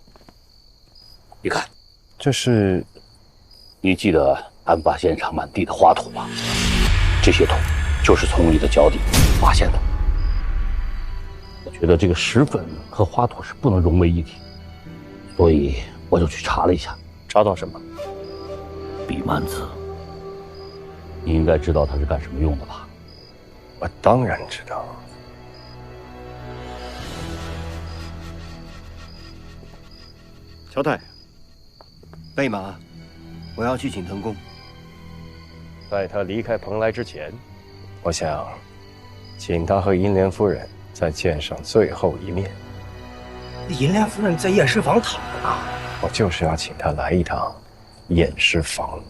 你看，这是，你记得案发现场满地的花土吗？这些土就是从你的脚底发现的。我觉得这个石粉和花土是不能融为一体，所以我就去查了一下。查到什么？笔蔓子。你应该知道它是干什么用的吧？我当然知道。乔太，备马，我要去请腾公。在他离开蓬莱之前，我想请他和银莲夫人再见上最后一面。银莲夫人在验尸房躺着呢。我就是要请他来一趟验尸房。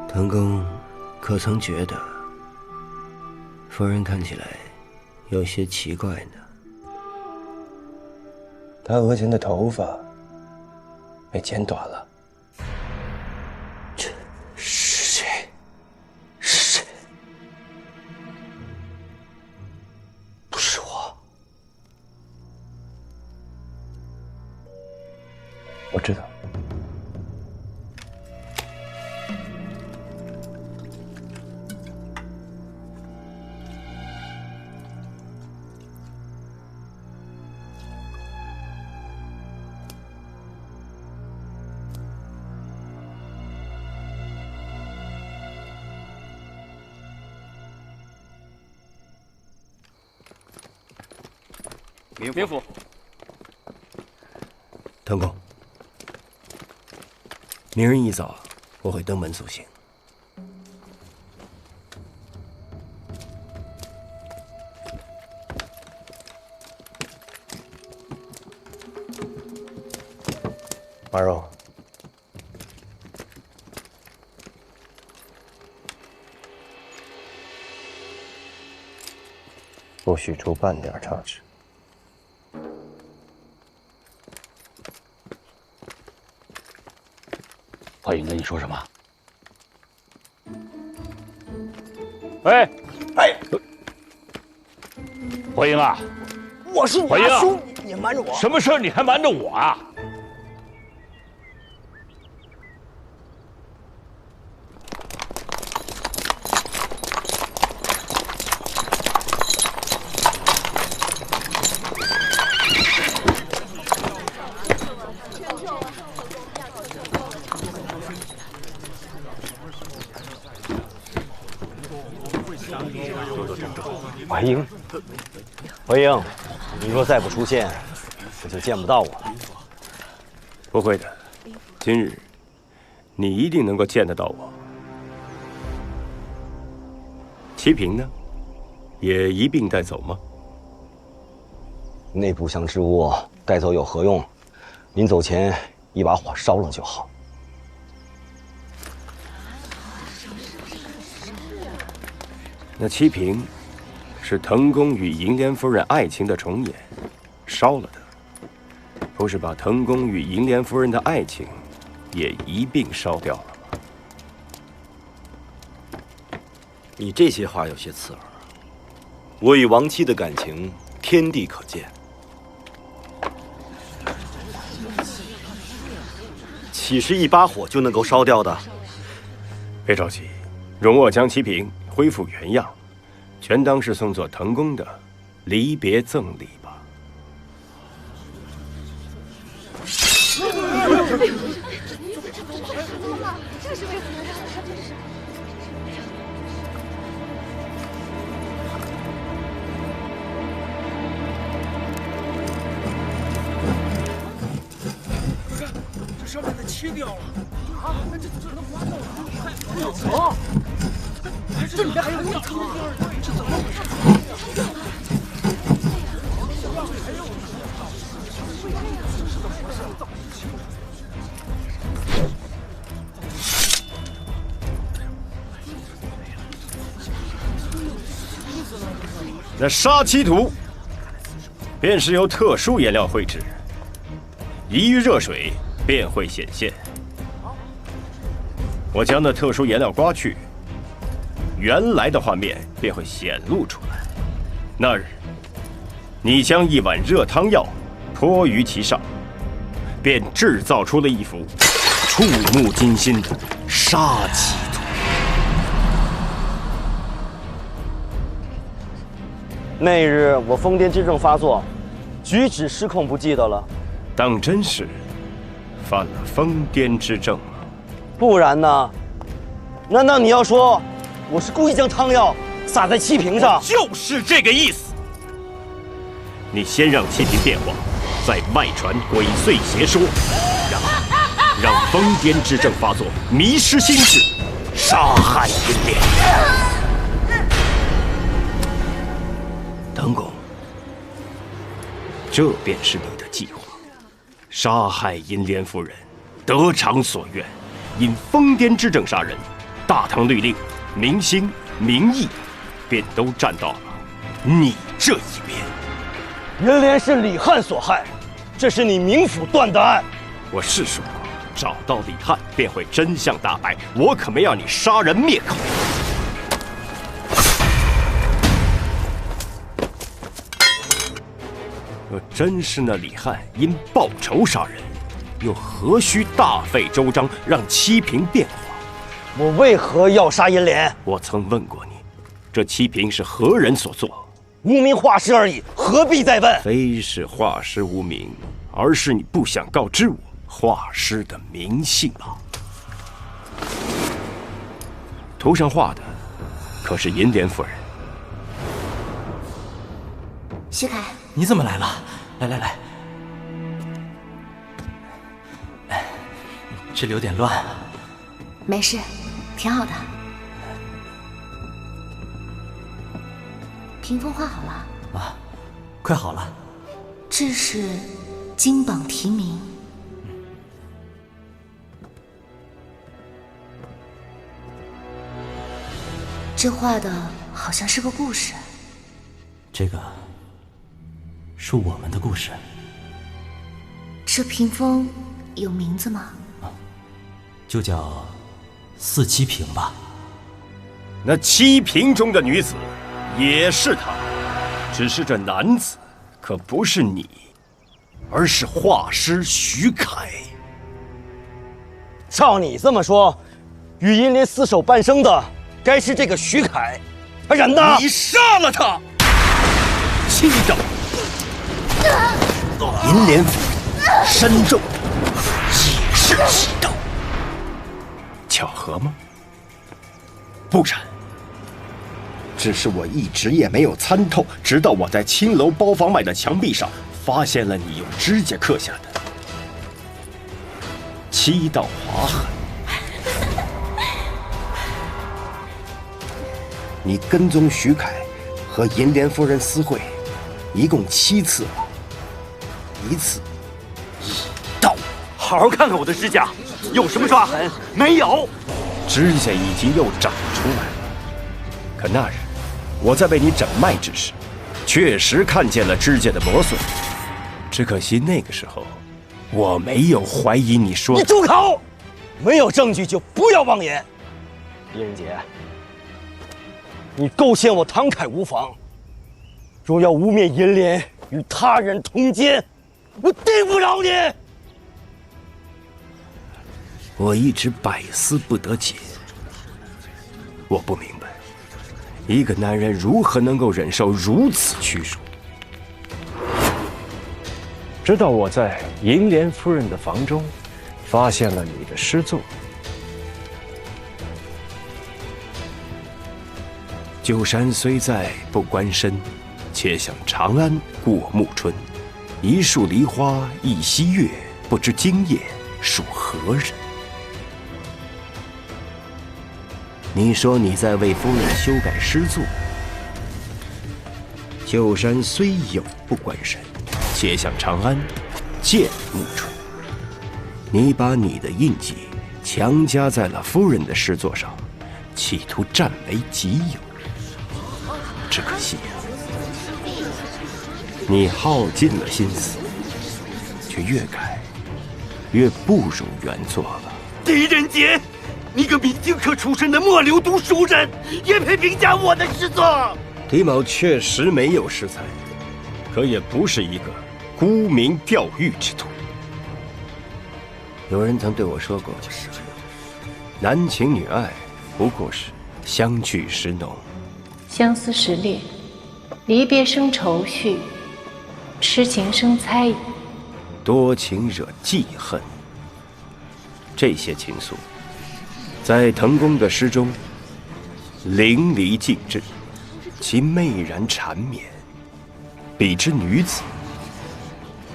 腾公可曾觉得夫人看起来有些奇怪呢？他额前的头发被剪短了。这是谁？是谁？不是我。我知道。明府。腾公，明日一早我会登门送行。马肉，不许出半点差池。华英跟你说什么？哎，华英啊，我是你华英啊，大叔，你瞒着我？什么事儿你还瞒着我啊？怀英，怀英，你若再不出现，我就见不到我了。不会的，今日你一定能够见得到我。齐平呢，也一并带走吗？那部香之物带走有何用？临走前一把火烧了就好。那齐平是腾公与银莲夫人爱情的重演，烧了的，不是把腾公与银莲夫人的爱情也一并烧掉了吗？你这些话有些刺耳。我与亡妻的感情，天地可见。岂是一把火就能够烧掉的？别着急，容我将齐平恢复原样，全当是送作腾公的离别赠礼吧。这上面的切掉了啊！这可能划掉了，快走！这里面还有一层，这怎么回事？那杀妻图，便是由特殊颜料绘制，一遇热水便会显现。我将那特殊颜料刮去，原来的画面便会显露出来。那日，你将一碗热汤药泼于其上，便制造出了一幅触目惊心的杀妻图。那日我疯癫之症发作，举止失控，不记得了。当真是犯了疯癫之症吗？不然呢？难道你要说我是故意将汤药洒在七瓶上？就是这个意思。你先让七瓶变化，再外传鬼祟邪说，让疯癫之症发作，迷失心智，杀害银莲。腾公，这便是你的计划，杀害银莲夫人，得偿所愿。因疯癫之症杀人，大唐律令、民心、民意，便都站到了你这一边。银莲是李翰所害，这是你冥府断的案。我是说，找到李翰，便会真相大白。我可没要你杀人灭口。若真是那李翰因报仇杀人，又何须大费周章让七瓶变化？我为何要杀银莲？我曾问过你，这七瓶是何人所做？无名画师而已，何必再问？非是画师无名，而是你不想告知我画师的名姓啊！图上画的可是银莲夫人？徐凯，你怎么来了？来，这里有点乱。没事，挺好的。屏风画好了啊，快好了。这是金榜题名。这画的好像是个故事。这个是我们的故事。这屏风有名字吗？就叫四七屏吧。那七屏中的女子也是她，只是这男子可不是你，而是画师徐凯。照你这么说，与银莲厮守半生的该是这个徐凯，然呢？你杀了他！七刀，银莲府身中也是七刀，巧合吗？不然。只是我一直也没有参透，直到我在青楼包房外的墙壁上发现了你用指甲刻下的7道划痕。你跟踪徐凯和银莲夫人私会，一共7次了，1次1刀。好好看看我的指甲，有什么抓痕？没有。指甲已经又长出来了，可那日我在为你诊脉之时，确实看见了指甲的磨损。只可惜那个时候，我没有怀疑你说。你住口！没有证据就不要妄言。狄仁杰，你构陷我唐凯无妨，若要污蔑银莲与他人通奸，我定不饶你。我一直百思不得解，我不明白。一个男人如何能够忍受如此屈辱？直到我在银莲夫人的房中，发现了你的诗作。旧山虽在不关身，且向长安过暮春。一树梨花一溪月，不知今夜属何人？你说你在为夫人修改诗作，旧山虽有不关身，且向长安见暮春。你把你的印记强加在了夫人的诗作上，企图占为己有。只可惜啊，你耗尽了心思，却越改越不如原作了。狄仁杰，你个明经科出身的末流读书人，也配评价我的诗作？狄某确实没有诗才，可也不是一个沽名钓誉之徒。有人曾对我说过，男情女爱不过是相聚时浓，相思时烈，离别生愁绪，痴情生猜疑，多情惹记恨。这些情愫，在滕公的诗中淋漓尽致，其媚然缠绵，比之女子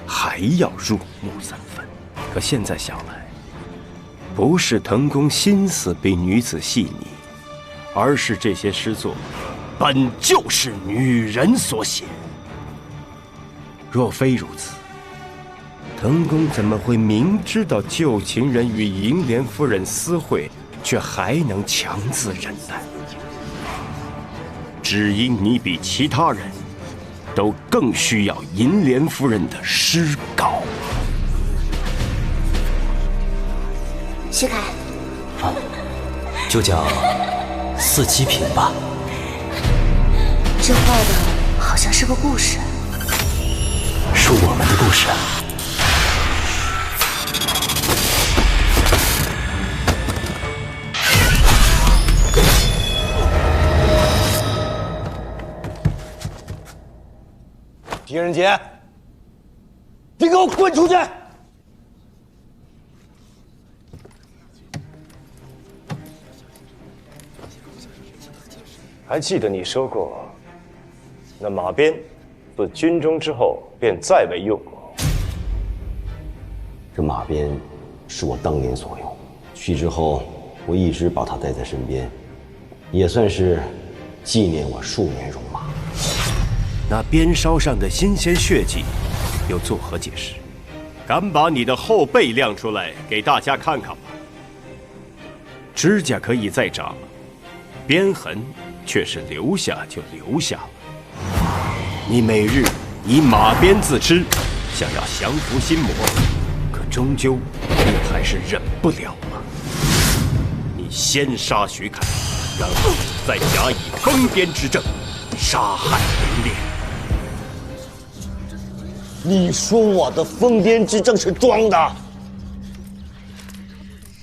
还要入木3分。可现在想来，不是滕公心思比女子细腻，而是这些诗作本就是女人所写。若非如此，滕公怎么会明知道旧情人与银莲夫人私会，却还能强自忍耐？只因你比其他人都更需要银莲夫人的诗稿。徐凯，就叫四七屏吧。这画的好像是个故事，是我们的故事。狄仁杰，你给我滚出去！还记得你说过，那马鞭自军中之后便再未用过。这马鞭是我当年所用，去之后我一直把它带在身边，也算是纪念我数年戎马。那鞭梢上的新鲜血迹又作何解释？敢把你的后背亮出来给大家看看吗？指甲可以再长，鞭痕却是留下就留下了。你每日以马鞭自吃，想要降服心魔，可终究你还是忍不了了。你先杀徐凯，然后再假以疯癫之症杀害林烈。你说我的疯癫之症是装的？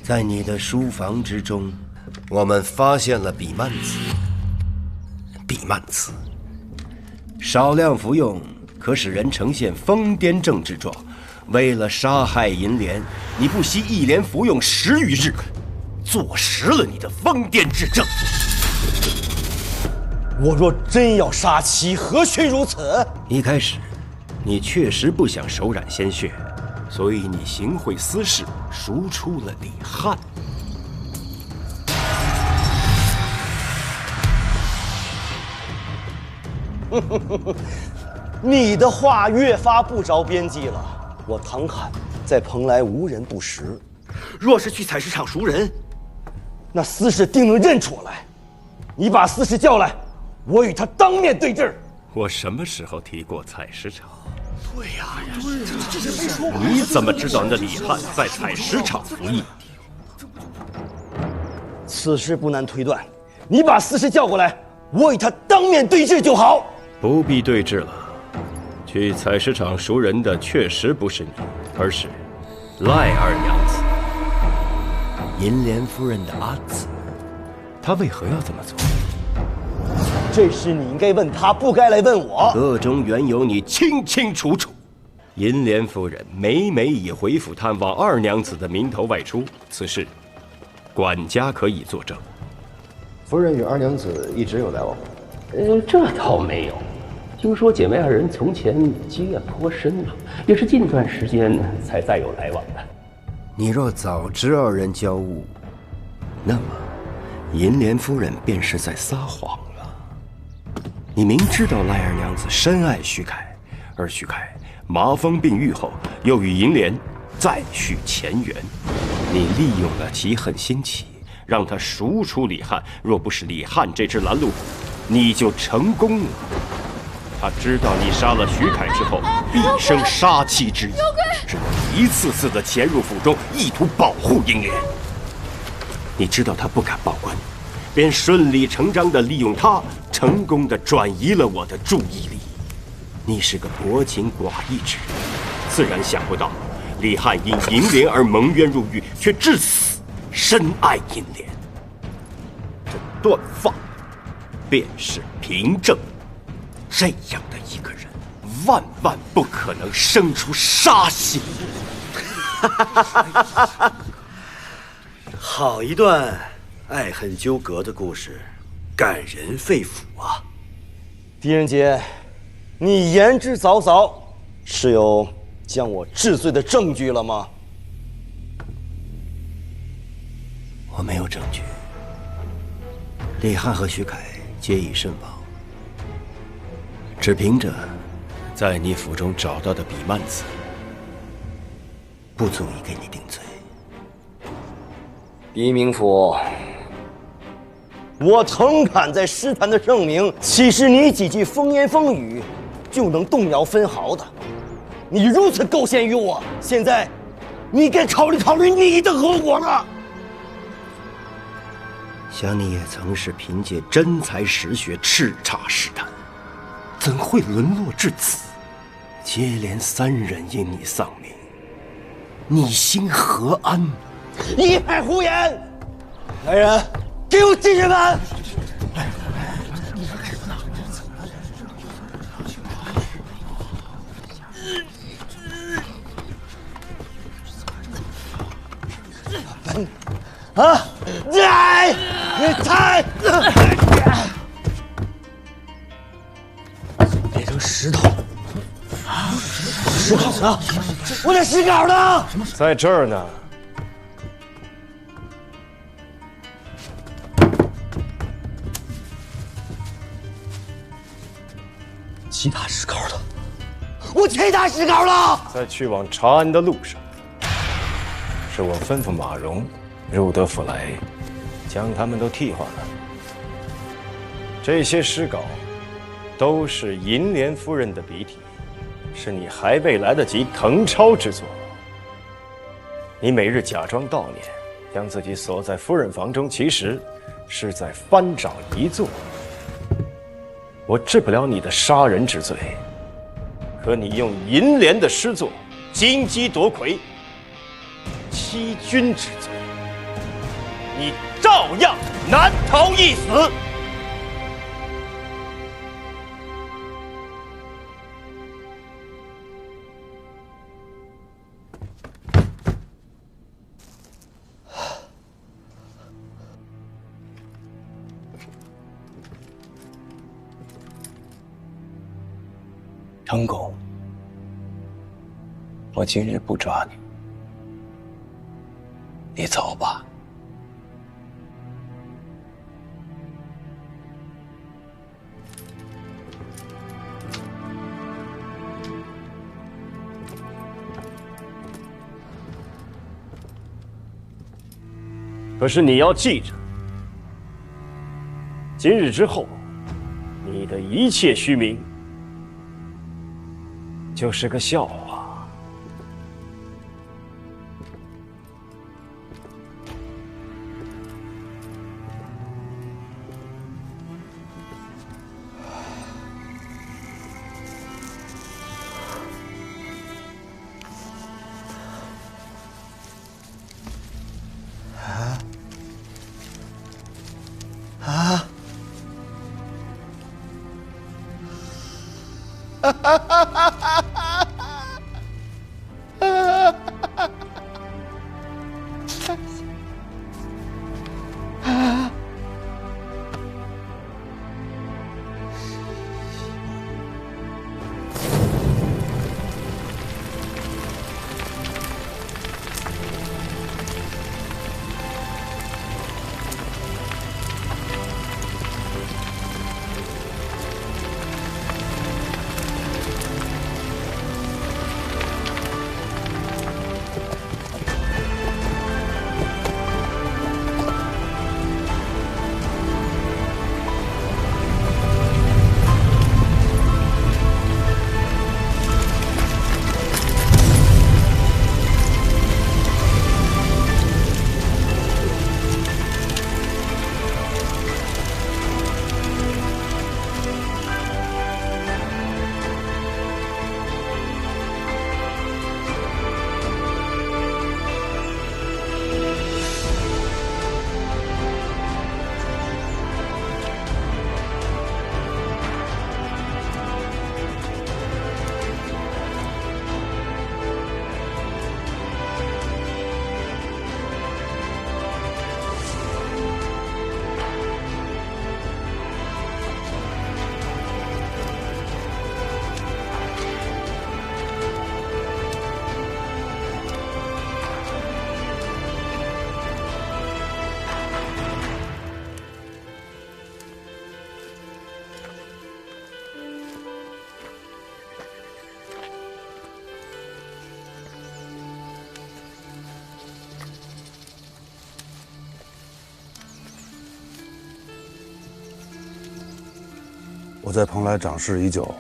在你的书房之中，我们发现了比曼词。比曼词少量服用可使人呈现疯癫症之状。为了杀害银莲，你不惜一连服用10余日，坐实了你的疯癫之症。我若真要杀妻，何须如此？一开始，你确实不想手染鲜血，所以你行贿私事，赎出了李翰。你的话越发不着边际了。我唐侃在蓬莱无人不识，若是去采石场赎人，那司事定能认出我来。你把司事叫来，我与他当面对质。我什么时候提过采石场？对呀，这是没说过。你怎么知道那李翰在采石场服役？此事不难推断。你把司事叫过来，我与他当面对质就好。不必对质了。去采石场赎人的确实不是你，而是赖二娘子，银莲夫人的阿姊。她为何要这么做？这事你应该问他，不该来问我。个中缘由你清清楚楚。银莲夫人每每以回府探望二娘子的名头外出，此事管家可以作证。夫人与二娘子一直有来往吗？这倒没有。听说姐妹二人从前积怨颇深了，也是近段时间才再有来往的。你若早知二人交恶，那么银莲夫人便是在撒谎了。你明知道赖二娘子深爱徐凯，而徐凯麻风病愈后又与银莲再续前缘，你利用了其恨心起，让他赎出李翰。若不是李翰这只拦路虎，你就成功了。他知道你杀了徐凯之后，必生杀妻之意，只能一次次的潜入府中，意图保护银莲。你知道他不敢报官，便顺理成章的利用他，成功的转移了我的注意力。你是个薄情寡义之人，自然想不到李翰因银莲而蒙冤入狱，却至死深爱银莲。这断发便是凭证。这样的一个人，万万不可能生出杀心。好一段爱恨纠葛的故事，感人肺腑啊！狄仁杰，你言之凿凿，是有将我治罪的证据了吗？我没有证据。李翰和徐凯皆已身亡。只凭着在你府中找到的比曼词，不足以给你定罪。狄明府，我腾侃在诗坛的盛名，岂是你几句风言风语就能动摇分毫的？你如此构陷于我，现在你该考虑考虑你的后果了。想你也曾是凭借真才实学叱咤诗坛，怎会沦落至此？接连3人因你丧命，你心何安？一派胡言！来人，给我进人门！啊！来，抬！变成石头。石稿呢？我的石稿呢？在这儿呢。其他石稿呢？我其他石稿了。在去往长安的路上，是我吩咐马融入得府来，将他们都替换了。这些诗稿都是银莲夫人的笔体，是你还未来得及誊抄之作。你每日假装悼念，将自己锁在夫人房中，其实是在翻找遗作。我治不了你的杀人之罪，可你用银莲的诗作金鸡夺魁、欺君之罪，你照样难逃一死。成公，我今日不抓你，你走吧。可是你要记着，今日之后，你的一切虚名就是个笑话。哈哈哈哈哈！我在蓬莱长事已久，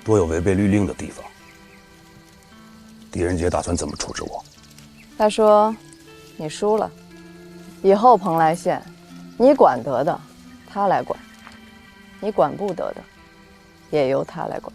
多有违背律令的地方。狄仁杰打算怎么处置我？他说：“你输了，以后蓬莱县，你管得的，他来管；你管不得的，也由他来管。”